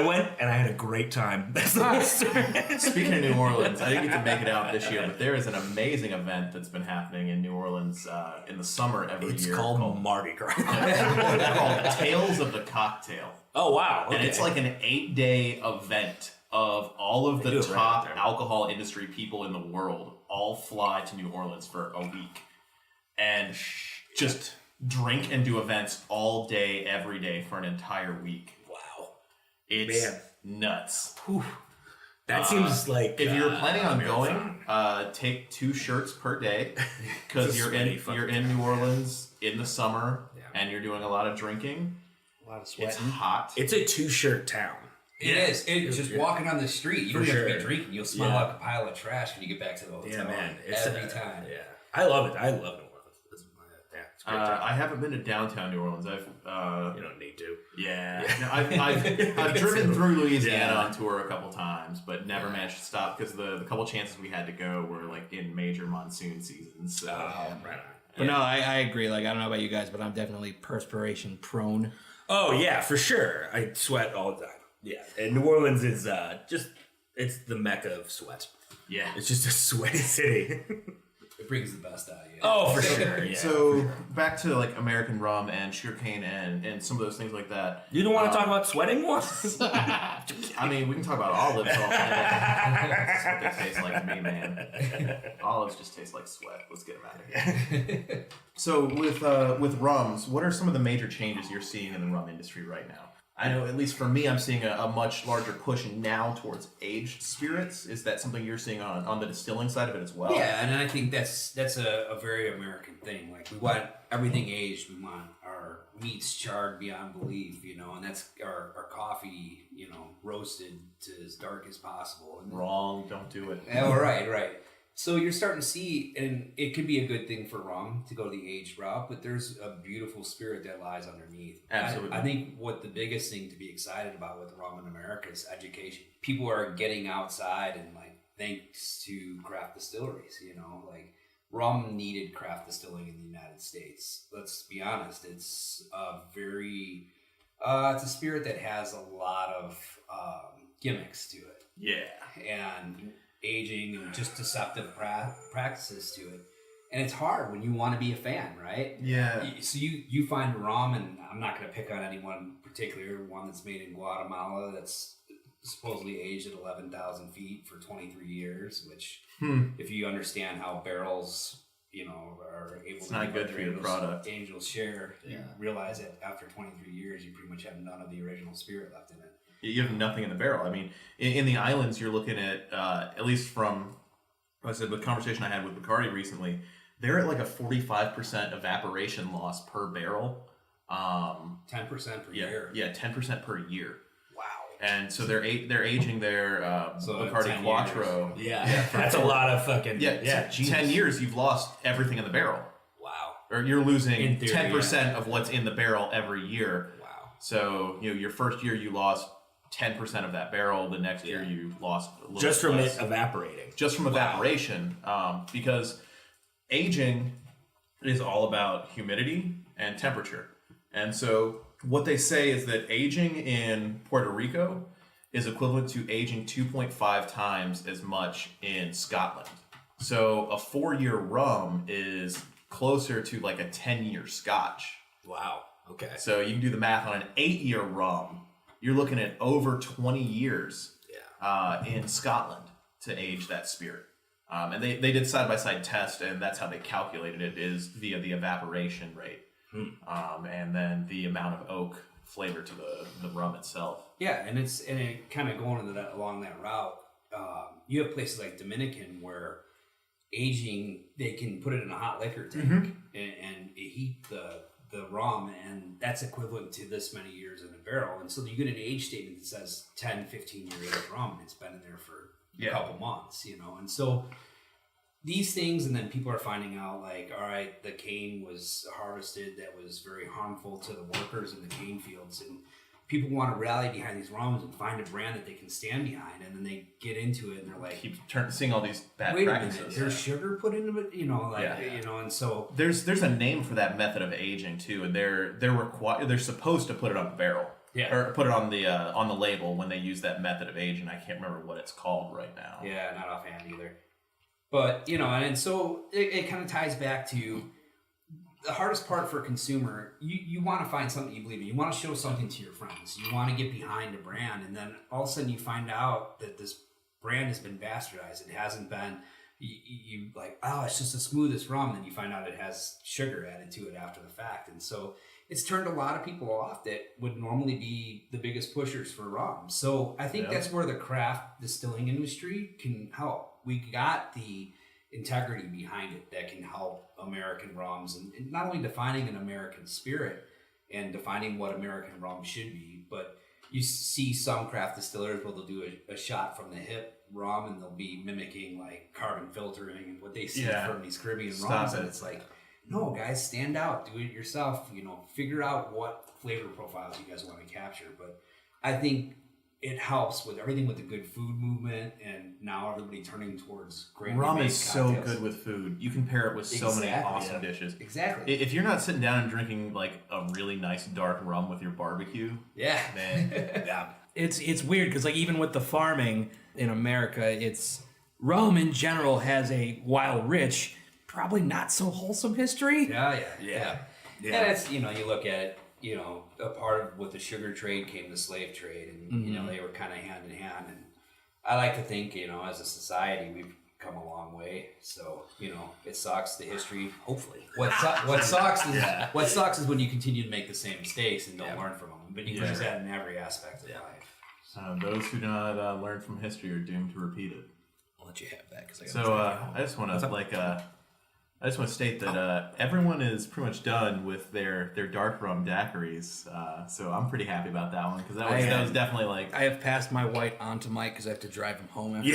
went and I had a great time. That's the whole story. Speaking of New Orleans, I didn't get to make it out this year, but there is an amazing event that's been happening in New Orleans in the summer every It's year. called Mardi Gras. called Tales of the Cocktail. Oh wow! Okay. And it's like an 8-day event of all of do the it right top there. alcohol industry people in the world all fly to New Orleans for a week and just drink and do events all day, every day for an entire week. Wow. It's Man. nuts. That seems like If you're planning on marathon. going, take 2 shirts per day because It's a sweaty fucking you're in New Orleans in the summer and you're doing a lot of drinking. A lot of It's sweating. hot. It's a 2-shirt town. It is. It's just walking on the street. You For don't have to sure. be drinking. You'll smell Yeah. like a pile of trash when you get back to the hotel. Yeah, man. Every time. Yeah, I love it. I love New Orleans. It's a great town. I haven't been to downtown New Orleans. I've You don't need to. yeah, no, I've driven through Louisiana on tour a couple times, but never managed to stop because the couple chances we had to go were like in major monsoon seasons. So Right on. But no, I agree. Like, I don't know about you guys, but I'm definitely perspiration prone. Oh yeah, for sure. I sweat all the time. Yeah, and New Orleans is it's the mecca of sweat. yeah. It's just a sweaty city. It brings the best out of you. Oh, for sure. Yeah. So back to like American rum and sugarcane and some of those things like that. You don't want to talk about sweating more? I mean, we can talk about olives all day. That's what they taste like to me, man. Olives just taste like sweat. Let's get them out of here. So with rums, what are some of the major changes you're seeing in the rum industry right now? I know, at least for me, I'm seeing a much larger push now towards aged spirits. Is that something you're seeing on the distilling side of it as well? Yeah, and I think that's a very American thing. Like, we want everything aged. We want our meats charred beyond belief, and that's our coffee, roasted to as dark as possible. And Wrong. Don't do it. Oh, right. So you're starting to see, and it could be a good thing for rum to go the aged route, but there's a beautiful spirit that lies underneath. Absolutely. I think what the biggest thing to be excited about with rum in America is education. People are getting outside, and thanks to craft distilleries, like rum needed craft distilling in the United States. Let's be honest, it's a very, it's a spirit that has a lot of gimmicks to it. Yeah. and aging and just deceptive practices to it. And it's hard when you want to be a fan, right? Yeah. So you find rum, and I'm not going to pick on anyone particular, one that's made in Guatemala that's supposedly aged at 11,000 feet for 23 years, which if you understand how barrels, are able It's to not give good up for their your product. Angel's share, you realize that after 23 years, you pretty much have none of the original spirit left in it. You have nothing in the barrel. I mean, in the islands, you're looking at least from, like I said, the conversation I had with Bacardi recently, they're at like a 45% evaporation loss per barrel. 10% per year. Yeah, 10% per year. Wow. And so they're aging their So Bacardi 10 Quattro. Yeah, that's a lot of fucking. Yeah, 10 years, you've lost everything in the barrel. Wow. Or you're losing In theory, 10% of what's in the barrel every year. Wow. So, your first year you lost 10% of that barrel. The next year you lost a little Just bit from less. it evaporating. Just from evaporation, because aging is all about humidity and temperature. And so what they say is that aging in Puerto Rico is equivalent to aging 2.5 times as much in Scotland. So a 4-year rum is closer to like a 10-year scotch. Wow. Okay. So you can do the math on an 8-year rum. You're looking at over 20 years in Scotland to age that spirit. And they did side-by-side test, and that's how they calculated it, is via the evaporation rate. And then the amount of oak flavor to the rum itself. Yeah, and it kind of going into that along that route. You have places like Dominican where aging, they can put it in a hot liquor tank and heat the rum, and that's equivalent to this many years in a barrel. And so you get an age statement that says 10, 15-year age rum, and it's been in there for a couple months, and so these things, and then people are finding out like, all right, the cane was harvested that was very harmful to the workers in the cane fields, and people want to rally behind these rums and find a brand that they can stand behind, and then they get into it and they're like, Keep seeing all these bad wait a practices. minute, there's sugar put into it, and so There's a name for that method of aging too, and they're supposed to put it on the barrel. Yeah. Or put it on the label when they use that method of aging. I can't remember what it's called right now. yeah, not offhand either. But, and so it kind of ties back to the hardest part for a consumer. You want to find something you believe in. You want to show something to your friends. You want to get behind a brand. And then all of a sudden you find out that this brand has been bastardized. It hasn't been, you like, oh, it's just the smoothest rum. Then you find out it has sugar added to it after the fact. And so it's turned a lot of people off that would normally be the biggest pushers for rum. So I think that's where the craft distilling industry can help. We got the integrity behind it that can help American rums, and not only defining an American spirit and defining what American rum should be, but you see some craft distillers where they'll do a shot from the hip rum, and they'll be mimicking like carbon filtering and what they see from these Caribbean rums, and it's like, no, guys, stand out, do it yourself, figure out what flavor profiles you guys want to capture. But I think it helps with everything with the good food movement, and now everybody turning towards great Rum is cocktails. so good with food. You can pair it with so many awesome dishes. Exactly. If you're not sitting down and drinking like a really nice dark rum with your barbecue, man, It's weird because like even with the farming in America, it's rum in general has a, while rich, probably not so wholesome history. Yeah. And it's, you look at it, a part of with the sugar trade came the slave trade, and they were kind of hand in hand. And I like to think, as a society, we've come a long way. So, it sucks, the history. Hopefully. What sucks is when you continue to make the same mistakes and don't learn from them. But you can use that in every aspect of life. those who do not learn from history are doomed to repeat it. I'll let you have that because I just want to state that everyone is pretty much done with their dark rum daiquiris. So I'm pretty happy about that one because that was definitely like. I have passed my white on to Mike because I have to drive him home after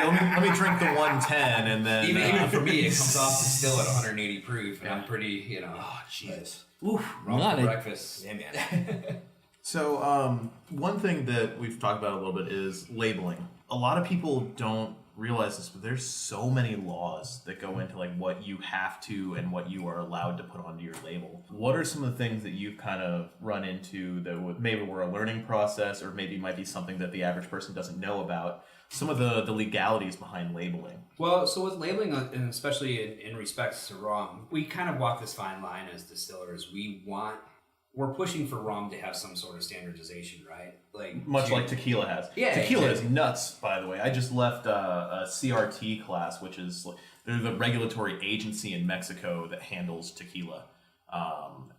Let me drink the 110 and then even for me, it comes off still at 180 proof, and I'm pretty, Oh, jeez. rum for breakfast. Yeah, man. So one thing that we've talked about a little bit is labeling. A lot of people don't realize this, but there's so many laws that go into like what you have to and what you are allowed to put onto your label. What are some of the things that you've kind of run into that maybe were a learning process, or maybe might be something that the average person doesn't know about? Some of the legalities behind labeling. Well, so with labeling, and especially in respects to rum, we kind of walk this fine line as distillers. We're pushing for rum to have some sort of standardization, right? Like tequila has. Yeah, tequila exactly. is nuts, by the way. I just left a CRT class, which is they're the regulatory agency in Mexico that handles tequila,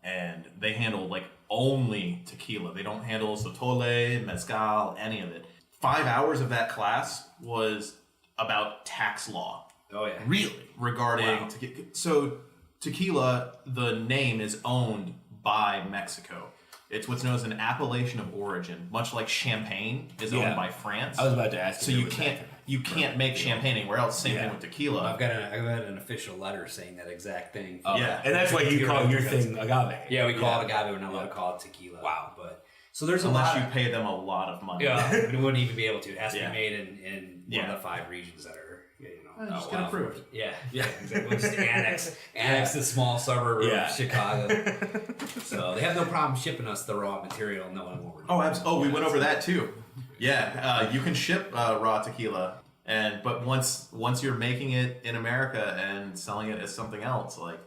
and they handle like only tequila. They don't handle sotole, mezcal, any of it. 5 hours of that class was about tax law. Oh yeah, really? Regarding so tequila, the name is owned by Mexico. It's what's known as an appellation of origin, much like champagne is owned by France. I was about to ask. So you can't make champagne anywhere else. Same thing with tequila. I've got an official letter saying that exact thing. And that's why you call your thing agave. Yeah, we call it agave. We're not allowed to call it tequila. Wow, but so there's unless you pay them a lot of money. Yeah, we wouldn't even be able to. It has to be made in one of the 5 regions that are. Just get approved. Yeah, exactly. We'll just annex the small suburb of Chicago. So they have no problem shipping us the raw material, knowing what we're doing. Oh, we went over that too. Yeah, you can ship raw tequila, but once you're making it in America and selling it as something else, like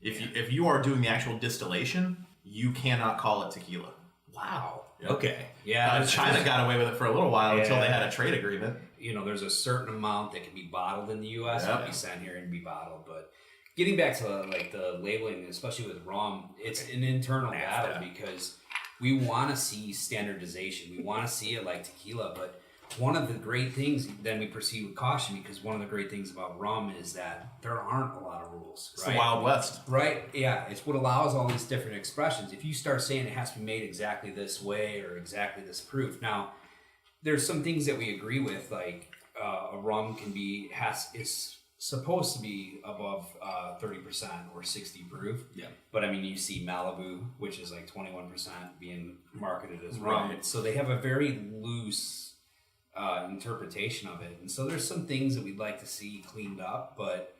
if you are doing the actual distillation, you cannot call it tequila. Wow. Yep. Okay. Yeah. China got away with it for a little while until they had a trade agreement. There's a certain amount that can be bottled in the U.S. and be sent here and be bottled. But getting back to the labeling, especially with rum, it's an internal battle because we want to see standardization. We want to see it like tequila. But one of the great things then we proceed with caution, because one of the great things about rum is that there aren't a lot of rules. It's the Wild West. Right? Yeah. It's what allows all these different expressions. If you start saying it has to be made exactly this way or exactly this proof. Now, there's some things that we agree with, like a rum is supposed to be above 30% or 60 proof. Yeah. But I mean, you see Malibu, which is like 21% being marketed as rum. Right. So they have a very loose interpretation of it. And so there's some things that we'd like to see cleaned up, but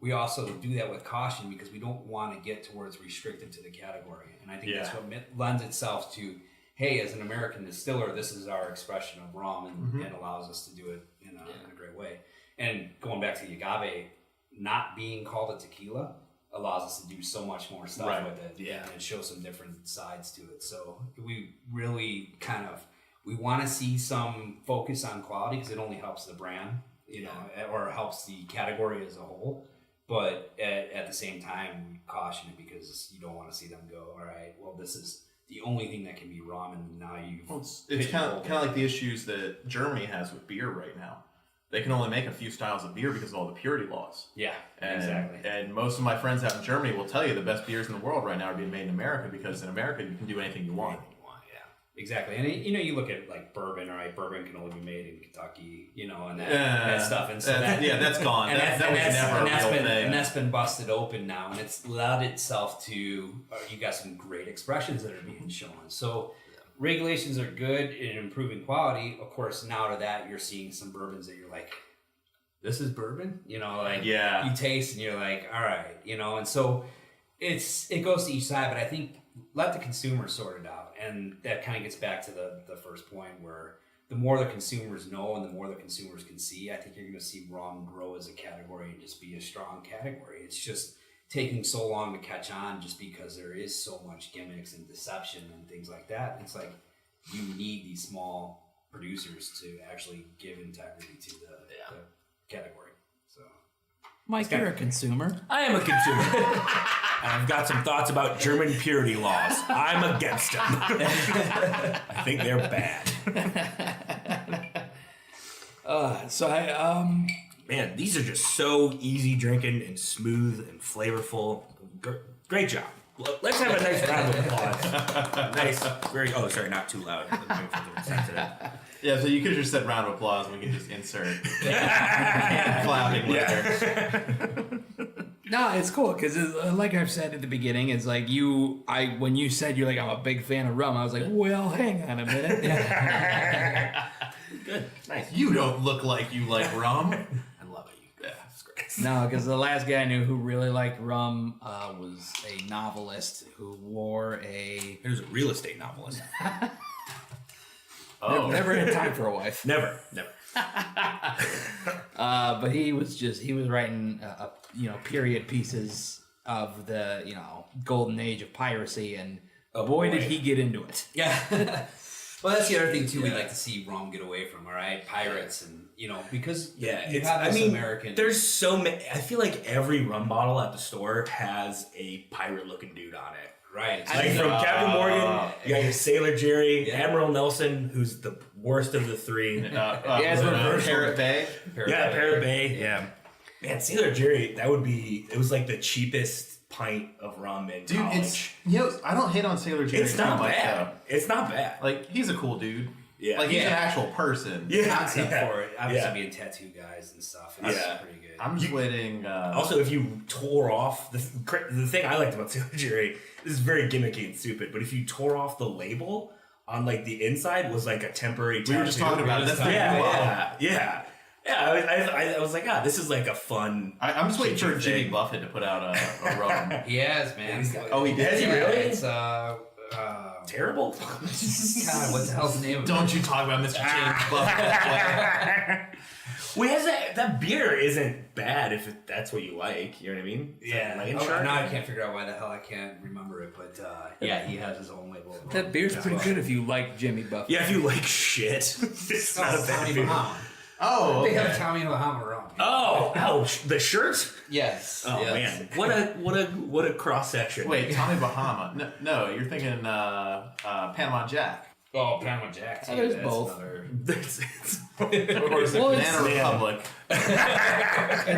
we also do that with caution because we don't want to get towards restricted to the category. And I think that's what lends itself to, hey, as an American distiller, this is our expression of rum and allows us to do it in a great way. And going back to the agave, not being called a tequila allows us to do so much more stuff with it and show some different sides to it. So we really we want to see some focus on quality because it only helps the brand, or helps the category as a whole. But at the same time, we caution it because you don't want to see them go, all right, well, this is the only thing that can be rum, and now it's kind of like the issues that Germany has with beer right now. They can only make a few styles of beer because of all the purity laws. Yeah, exactly. And most of my friends out in Germany will tell you the best beers in the world right now are being made in America because in America you can do anything you want. Exactly. And you look at like bourbon, all right, bourbon can only be made in Kentucky, and that stuff. And so that's gone. That was never a real thing. And that's been busted open now, and it's allowed itself to, you got some great expressions that are being shown. So regulations are good in improving quality. Of course, now to that, you're seeing some bourbons that you're like, this is bourbon? You taste and you're like, all right, and so it goes to each side, but I think let the consumer sort it out. And that kind of gets back to the first point where the more the consumers know and the more the consumers can see, I think you're going to see rum grow as a category and just be a strong category. It's just taking so long to catch on just because there is so much gimmicks and deception and things like that. It's like you need these small producers to actually give integrity to the category. So, Mike, you're a consumer. I am a consumer. And I've got some thoughts about German purity laws. I'm against them. I think they're bad. Man, these are just so easy drinking and smooth and flavorful. Great job. Let's have a nice round of applause. Sorry, not too loud. Yeah, so you could just said round of applause and we can just insert clapping later. No, it's cool because like I've said at the beginning, it's like when you said you're like, I'm a big fan of rum, I was like, well, hang on a minute. Good. Nice. You don't look like you like rum. I love it. Yeah, it's great. No, because the last guy I knew who really liked rum was a novelist who wore a... He was a real estate novelist. Oh, Never had time for a wife. Never. But he was writing, period pieces of the, golden age of piracy, and boy, did he get into it. Yeah. Well, that's the other thing too. We like to see rum get away from, all right, pirates, and because you have this American. There's so many. I feel like every rum bottle at the store has a pirate-looking dude on it. Right. Like from Captain Morgan, you got your Sailor Jerry, Admiral Nelson, who's the worst of the three. Parrot Bay. Parrot Bay. Yeah. Man, Sailor Jerry, it was like the cheapest pint of rum in college. I don't hate on Sailor Jerry. It's not much, bad. though. It's not bad. Like, he's a cool dude. Yeah. Like, he's an actual person. Yeah. Concept for it. Obviously, being tattoo guys and stuff. It's pretty good. I'm just waiting. Also, if you tore off the thing I liked about Sailor Jerry, this is very gimmicky and stupid, but if you tore off the label on like the inside was like a temporary tattoo. We were just talking about it. That's Yeah. I was like, this is like a fun. I'm just waiting for Jimmy Buffett to put out a rum. He has, man. Oh, he did? Has he really? It's terrible. God, what the hell's the name of it? Don't you talk about Mr. James Buffett that way. Well, that beer isn't bad if that's what you like. You know what I mean? Now I can't figure out why the hell I can't remember it, but he has his own label. That beer's pretty good if you like Jimmy Buffett. Yeah, if you like shit, it's not a bad Tommy beer. Bahama. Oh, They have Tommy Bahama rum. Oh, the shirt? Yes. Oh yes. man, what a cross section. wait, Tommy Bahama. No, you're thinking Panama Jack. Oh, Panama Jack. Too. There's That's both. another- Or is it Banana Republic?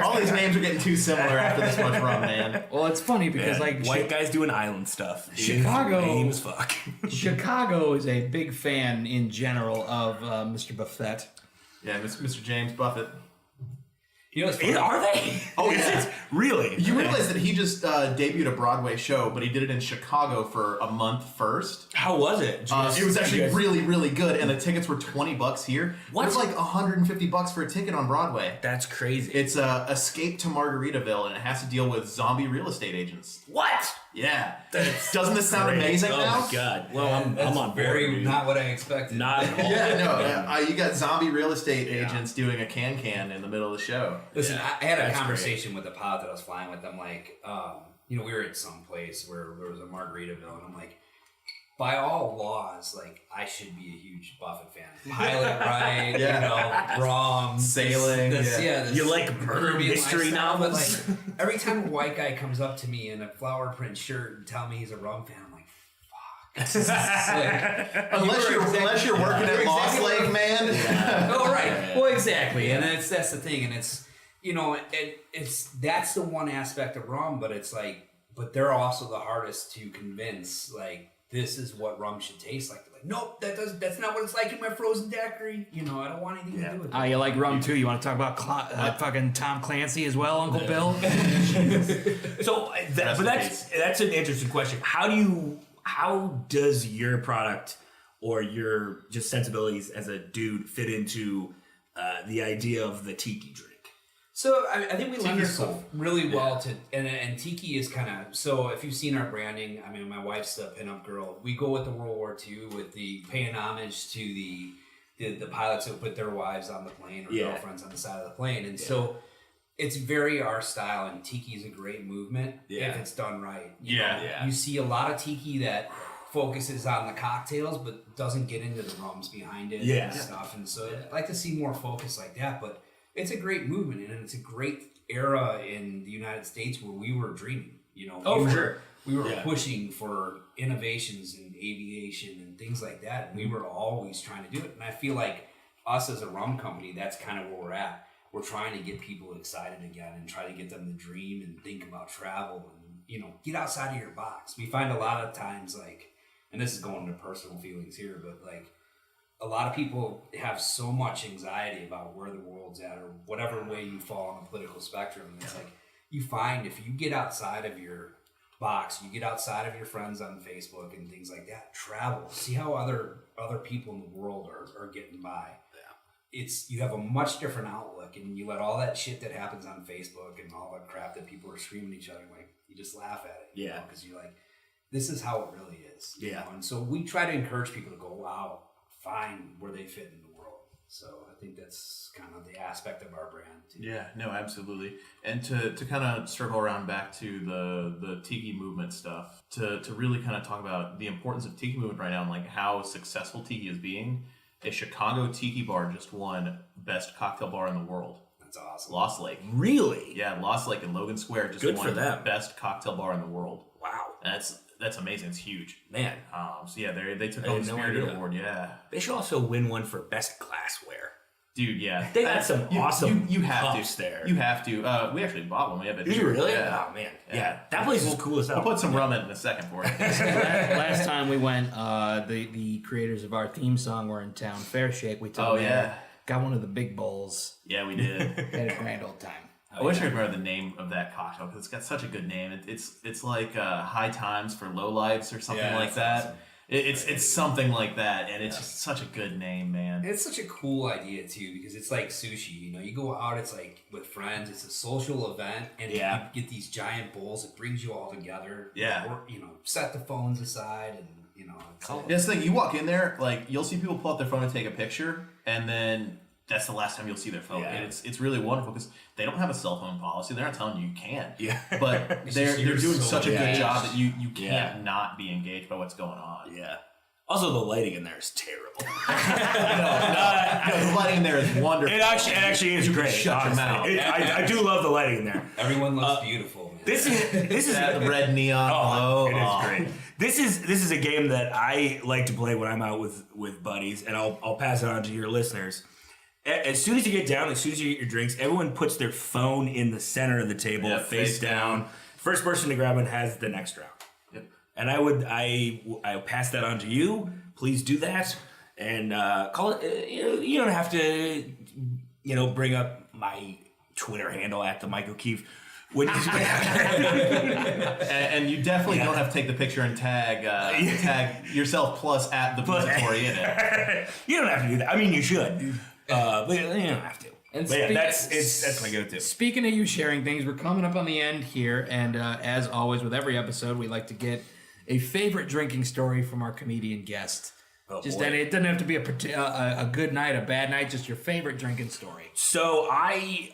All these names are getting too similar after this much rum, man. Well, it's funny because white guys doing island stuff. Chicago- lame as fuck. Chicago is a big fan in general of Mr. Buffett. Yeah, Mr. James Buffett. You know, it's funny. Are they? Oh, Is yeah. it? Really? You realize that he just debuted a Broadway show, but he did it in Chicago for a month first. How was it? It was actually really, really good, and the tickets were $20 here. What? It was like $150 for a ticket on Broadway. That's crazy. It's Escape to Margaritaville, and it has to deal with zombie real estate agents. What? Yeah. Doesn't this sound Great. amazing oh now? my god. Well, I'm That's on board. very dude. not what I expected. Not at all. Yeah, no. You got zombie real estate agents doing a can in the middle of the show. Listen, Yeah, I had a that's conversation with the pilot that I was flying with. I'm like, we were at some place where there was a Margaritaville, and I'm like, by all laws, like, I should be a huge Buffett fan. Pilot, right? Rum, Sailing. this You like murder Caribbean mystery lifestyle, but, novels? like, every time a white guy comes up to me in a flower print shirt and tell me he's a rum fan, I'm like, fuck. Unless you're working at Lost exactly Lake, man. Oh, right. Well, exactly, and that's the thing, and it's that's the one aspect of rum, but it's like, but they're also the hardest to convince. Like, this is what rum should taste like. They're like, nope, that's not what it's like in my frozen daiquiri. I don't want anything to do with it. You like rum too? You want to talk about fucking Tom Clancy as well, Uncle Bill? So, that's an interesting question. How does your product or your just sensibilities as a dude fit into the idea of the tiki drink? So I think we lend Tiki's ourselves really well to, and tiki is kind of, so if you've seen our branding, I mean, my wife's a pinup girl. We go with the World War II with the paying homage to the pilots who put their wives on the plane or girlfriends on the side of the plane. And so it's very our style, and tiki is a great movement if it's done right. You see a lot of tiki that focuses on the cocktails but doesn't get into the rums behind it and stuff. And so I'd like to see more focus like that, but it's a great movement, and it's a great era in the United States where we were dreaming. We were pushing for innovations in aviation and things like that, and we were always trying to do it. And I feel like us as a rum company, that's kind of where we're at. We're trying to get people excited again and try to get them to dream and think about travel and, get outside of your box. We find a lot of times, like, and this is going to personal feelings here, but like, a lot of people have so much anxiety about where the world's at or whatever way you fall on the political spectrum. And it's like, you find if you get outside of your box, you get outside of your friends on Facebook and things like that, travel, see how other people in the world are getting by. you have a much different outlook, and you let all that shit that happens on Facebook and all that crap that people are screaming at each other, like, you just laugh at it. Yeah. Because you're like, this is how it really is. You Yeah. know? And so we try to encourage people to go, wow, find where they fit in the world. So I think that's kind of the aspect of our brand too. Yeah, no, absolutely. And to kind of circle around back to the tiki movement stuff, to really kind of talk about the importance of tiki movement right now and like how successful tiki is being. A Chicago tiki bar just won best cocktail bar in the world. That's awesome. Lost Lake. Really? Yeah, Lost Lake in Logan Square just Good won for them. best cocktail bar in the world. Wow. That's amazing. It's huge. Man. So yeah, they took I home had the no Spirited idea. Award. Yeah, They should also win one for best glassware. dude. Yeah, They got some awesome You have cups to. there. You have to. We actually bought one. We have it. Did you here. really? Yeah. Oh man. Yeah. That place is cool as hell. I'll put some rum in a second for you. Last time we went, the creators of our theme song were in town. Fair Shake. We took Oh, them yeah. there, got one of the big bowls. Yeah, we did. Had a grand old time. I wish I remember the name of that cocktail because it's got such a good name. It's like High Times for Lowlifes or something like that. Awesome. It's something like that, and it's just such a good name, man. It's such a cool idea too, because it's like sushi. You know, you go out, it's like with friends, it's a social event, and you get these giant bowls. It brings you all together. Yeah. Or, you know, set the phones aside, and you know, That's the thing. You walk in there, like you'll see people pull out their phone and take a picture, and then that's the last time you'll see their phone. Yeah. And it's really wonderful because they don't have a cell phone policy. They're not telling you can't. Yeah. But they're you're doing so such a good engaged. job that you can't Yeah. not be engaged by what's going on. Yeah. Also, the lighting in there is terrible. No, the lighting in there is wonderful. It actually is great. shut your honestly. mouth. I do love the lighting in there. everyone looks beautiful. Man. This is that red neon Oh, glow. it is Oh. great. This is a game that I like to play when I'm out with buddies, and I'll pass it on to your listeners. As soon as you get down, as soon as you get your drinks, everyone puts their phone in the center of the table, Yep, face down. First person to grab it has the next round. Yep. And I pass that on to you. Please do that, and call it. You don't have to, bring up my Twitter handle at the Mike O'Keefe. And you definitely don't have to take the picture and tag yourself plus at the Boozatory in it. You don't have to do that. I mean, you should, but you don't have to. And But yeah, that's my go-to. Speaking of you sharing things, we're coming up on the end here, and as always with every episode, we like to get a favorite drinking story from our comedian guest. Oh, Just boy. and it doesn't have to be a good night, a bad night, just your favorite drinking story. So I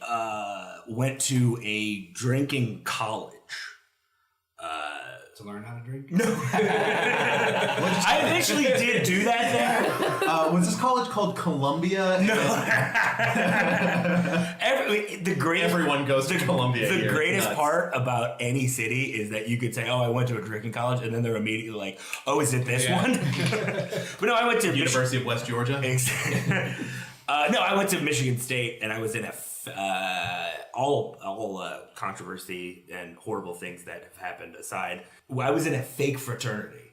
went to a drinking college. To learn how to drink. I eventually did do that there. Was this college called Columbia? No. Everyone goes to Columbia. The here. greatest Nuts. part about any city is that you could say, "Oh, I went to a drinking college," and then they're immediately like, "Oh, is it this one?" But no, I went to University of West Georgia. No, I went to Michigan State, and I was in all controversy and horrible things that have happened aside. I was in a fake fraternity,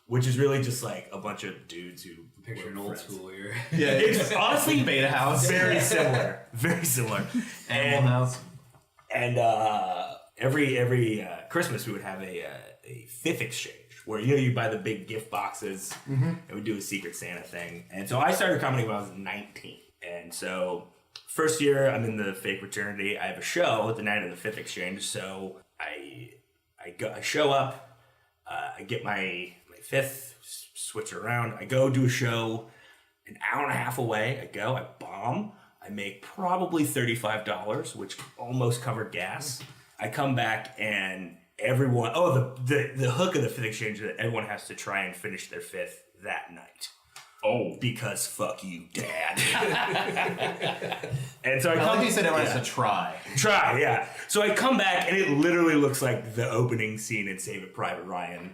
which is really just like a bunch of dudes who Picture an were old friends. school here. Yeah, It's honestly Beta House. very similar, very similar. Animal House. And every Christmas we would have a fifth exchange where you buy the big gift boxes and we do a Secret Santa thing. And so I started comedy when I was 19. And so first year I'm in the fake fraternity. I have a show at the night of the fifth exchange. So I show up, I get my fifth, switch around. I go do a show an hour and a half away. I bomb. I make probably $35, which almost covered gas. I come back and everyone, the hook of the fifth exchange is that everyone has to try and finish their fifth that night. Oh, because fuck you, Dad. And so I I come. like you said everyone has to try. Try, yeah. So I come back and it literally looks like the opening scene in Save It Private Ryan.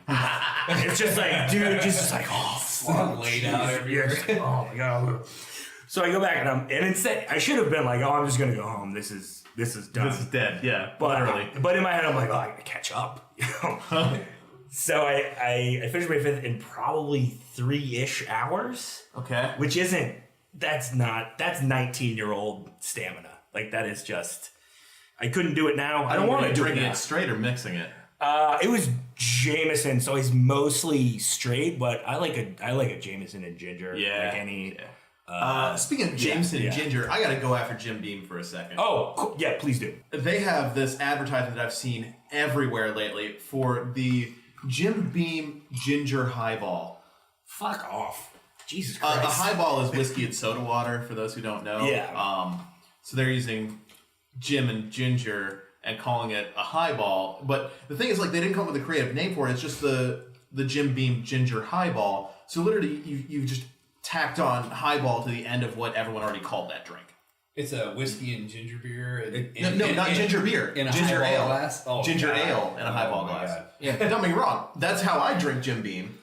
It's just like, dude, just like, oh, fuck, Laid out everywhere. oh my god. So I go back and instead I should have been like, oh, I'm just gonna go home. This is done. This is dead. Yeah, But literally. but in my head I'm like, oh, I gotta catch up. So I finished my fifth in probably 3-ish hours. Okay. Which isn't, that's 19-year-old stamina. Like that is just, I couldn't do it now. I don't want to do it drinking now. it straight or mixing it. It was Jameson, so he's mostly straight, but I like a Jameson and ginger. Yeah. Like any. Yeah. Speaking of Jameson yeah. Ginger, I got to go after Jim Beam for a second. Oh, cool. Yeah, please do. They have this advertisement that I've seen everywhere lately for the Jim Beam Ginger Highball. Fuck off. Jesus A Christ. highball is whiskey and soda water, for those who don't know. Yeah. So they're using Jim and Ginger and calling it a highball. But the thing is, like, they didn't come up with a creative name for it. It's just the Jim Beam Ginger Highball. So literally, you just tacked on highball to the end of what everyone already called that drink. It's a whiskey and ginger beer. Not ginger beer. In a ginger highball ale. glass? Oh, ginger God. ale in a highball my glass. God. Yeah. Don't get me wrong. That's how I drink Jim Beam.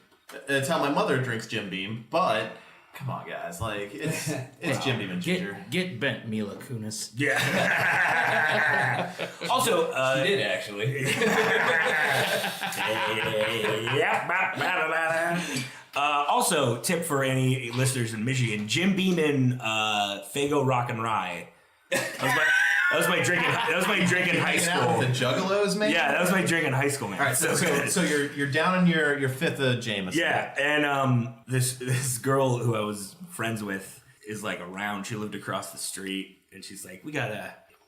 That's how my mother drinks Jim Beam. But come on, guys, like it's Jim Beam and ginger. Get bent, Mila Kunis. Yeah. Also, She did actually. Also, tip for any listeners in Michigan: Jim Beam and Faygo Rock and Rye. That was my drink in high Hanging out with school. the Juggalos, man. Yeah, that was my drink in high school, man. All right, so you're down on your fifth of Jameson. Yeah, and this girl who I was friends with is like around. She lived across the street, and she's like,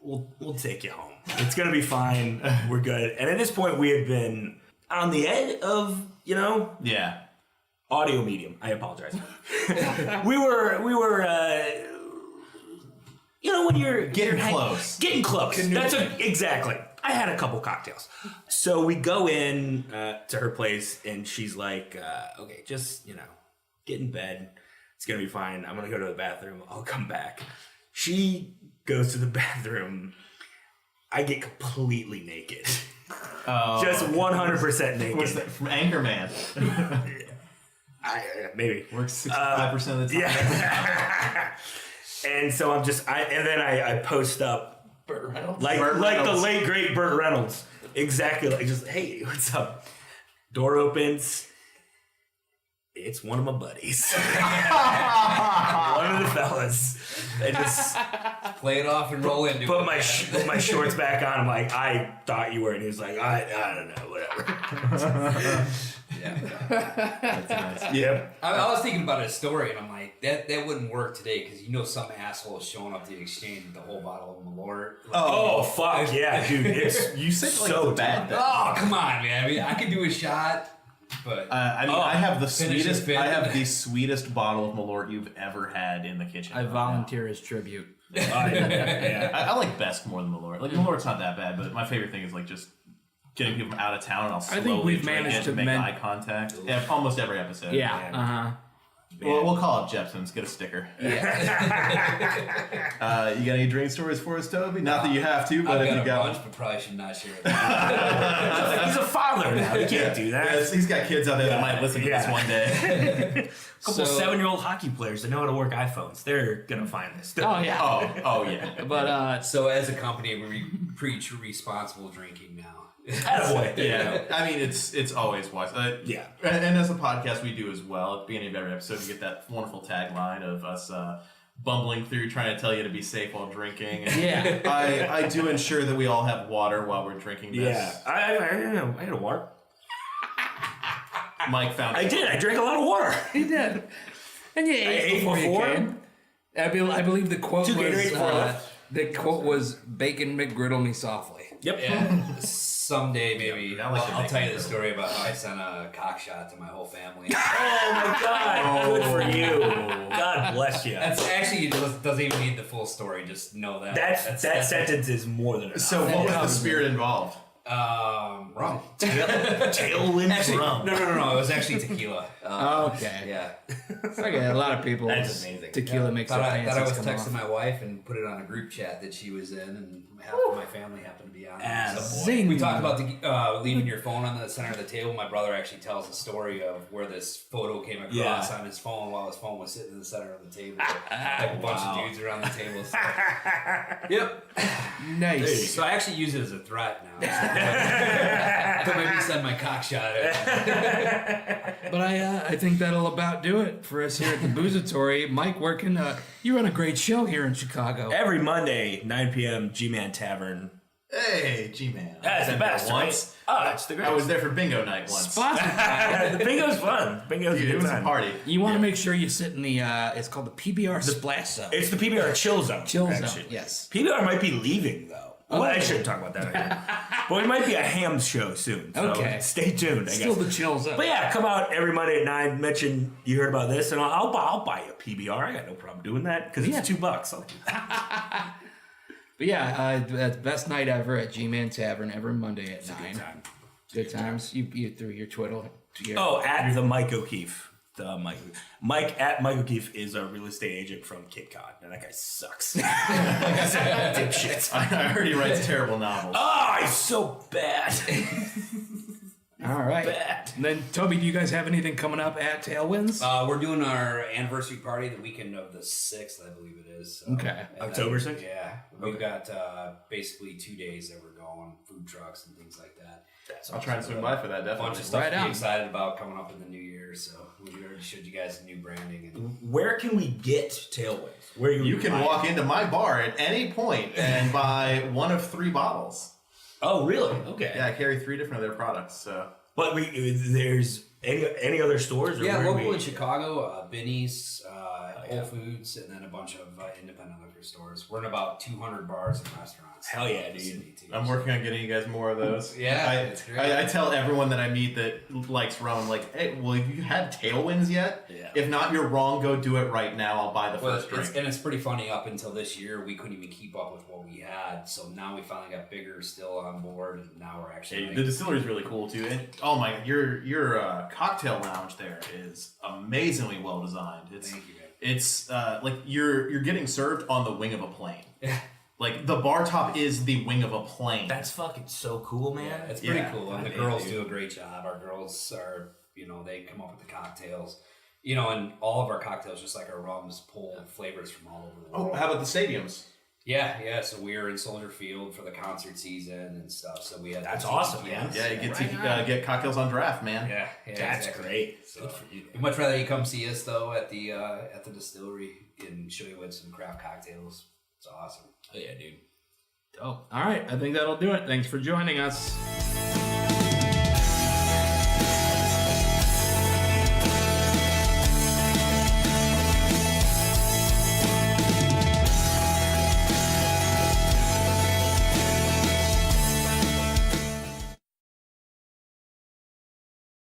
we'll take you home. It's gonna be fine. We're good. And at this point, we had been on the edge of Yeah. audio medium. I apologize. we were when you're Getting close. Getting close. Exactly. I had a couple cocktails. So we go in to her place, and she's like, okay, just, get in bed. It's going to be fine. I'm going to go to the bathroom. I'll come back. She goes to the bathroom. I get completely naked. Just 100% naked. What's that from Anchorman? Maybe. Works 65% of the time. Yeah. And so I post up Burt Reynolds. like Burt the Reynolds. late great Burt Reynolds. Exactly. Like just, hey, what's up? Door opens. It's one of my buddies. One of the fellas. I just Play it off and roll into put it. my shorts back on. I'm like, I thought you were, and he was like, I don't know, whatever. That's nice. Yep. I was thinking about a story, and I'm like, that wouldn't work today because some asshole is showing up to the exchange with the whole bottle of Malort. Oh fuck yeah, dude! It's You said like so the bad thing. Oh, come on, man! I mean, I could do a shot, but I have the Finish sweetest. it, I have the sweetest bottle of Malort you've ever had in the kitchen. I volunteer as tribute. yeah. I like Best more than Malort. Like Malort's not that bad, but my favorite thing is like just getting people from out of town, and I'll slowly think we've drink managed it to and make men- eye contact. Yeah, almost every episode. Yeah. Well, we'll call up Jepson's, get a sticker. yeah, You got any drink stories for us, Toby? Not that you have to, but I've if got you a got bunch, one. but probably should not share it. He's a father now. He can't do that. Yeah, he's got kids out there that might listen to this one day. Couple So- 7-year-old hockey players that know how to work iPhones. They're gonna find this. Oh yeah. oh yeah. But So as a company, we preach responsible drinking now. Attaboy. Yeah, I mean it's always wise. Yeah. And as a podcast, we do as well. At the beginning of every episode, we get that wonderful tagline of us bumbling through, trying to tell you to be safe while drinking. And yeah. I do ensure that we all have water while we're drinking this. Yeah. I had a water. Mike found. I did. I drank a lot of water. He did. And you ate ate before you before? came. I believe the quote 2 was Gatorade, 4 left. the quote was "Bacon McGriddle me softly." Yep. Yeah. Someday, maybe. Yeah, I like the I'll tell you bacon the story about how I sent a cock shot to my whole family. Oh my God. Good for you. God bless you. That's actually, it doesn't even need the full story. Just know that. That sentence is more than enough. So what was the spirit involved? Rum. Tailwinds Actually, rum. no. It was actually tequila. Okay. Yeah. Okay, a lot of people. That's amazing. Tequila makes their Thought pants I was come texting off. my wife and put it on a group chat that she was in, and half of my family happened to be on it. Ass. Zing. We talked about leaving your phone on the center of the table. My brother actually tells a story of where this photo came across on his phone while his phone was sitting in the center of the table. Like a bunch of dudes around the table. So. Yep. Nice. So I actually use it as a threat now. So maybe send my cock shot at But I think that'll about do it for us here at the Boozatory. Mike, where can you run a great show here in Chicago? Every Monday, 9 p.m., G-Man Tavern. Hey, G-Man. That's the best, once. Right? Oh, that's the greatest. I was there for bingo night once. The bingo's fun. Bingo's a Dude, good it was time. a party. You want to make sure you sit in the, it's called the PBR Splash Zone. It's the PBR chill zone. Chill zone, actually. yes. PBR might be leaving though. Well, I shouldn't talk about that again. But it might be a ham show soon. So Okay. stay tuned, I guess. Still the chill zone. But yeah, come out every Monday at 9. Mention you heard about this, and I'll buy a PBR. I got no problem doing that because it's $2. I'll do that. But yeah, the best night ever at G-Man Tavern every Monday at 9. Good time. Good times. You threw your Twiddle. At the Mike O'Keefe. Mike at Mike O'Keefe is a real estate agent from Cape Cod, and that guy sucks. Dipshit. I heard he writes terrible novels. Oh, he's so bad. All right. Bad. And then, Toby, do you guys have anything coming up at Tailwinds? We're doing our anniversary party the weekend of the 6th, I believe it is. So, Okay. and October then- 6th? Yeah. We've got basically 2 days that we're going, food trucks and things like that. I'll try and swing by for that, A bunch definitely. of stuff Right to on. be excited about coming up in the new year. So we already showed you guys the new branding. And Where can we get Tailwinds? Where You can buy walk it? into my bar at any point and buy one of 3 bottles. Oh, really? Okay. Yeah, I carry 3 different of their products, so... But there's any other stores? Or yeah, where local we, in Chicago, Benny's, Whole Foods, and then a bunch of independent liquor stores. We're in about 200 bars and restaurants. Hell yeah, throughout the dude. city, too. I'm working on getting you guys more of those. Yeah, I, it's great. I tell everyone that I meet that likes rum, like, hey, well, have you had Tailwinds yet? Yeah. If not, you're wrong. Go do it right now. I'll buy the Well, first drink. it's pretty funny. Up until this year, we couldn't even keep up with what we had. So now we finally got bigger still on board, and now we're actually. Hey, the distillery is really cool too. And oh my, your cocktail lounge there is amazingly well designed. It's Thank you, man. it's like you're getting served on the wing of a plane. Yeah. Like the bar top is the wing of a plane. That's fucking so cool, man. Yeah, it's pretty Yeah. cool. And the Yeah, girls dude. do a great job. Our girls are, they come up with the cocktails. And all of our cocktails, just like our rums, pull flavors from all over the Oh, world. how about the stadiums? Yeah. So we were in Soldier Field for the concert season and stuff. So we had That's the awesome, TTPs. man. Yeah, you get Right to get cocktails on draft, man. Yeah, That's exactly. great. So, Good for you. we'd much rather you come see us though at the distillery and show you what some craft cocktails. It's awesome. Oh yeah, dude. Oh, all right. I think that'll do it. Thanks for joining us.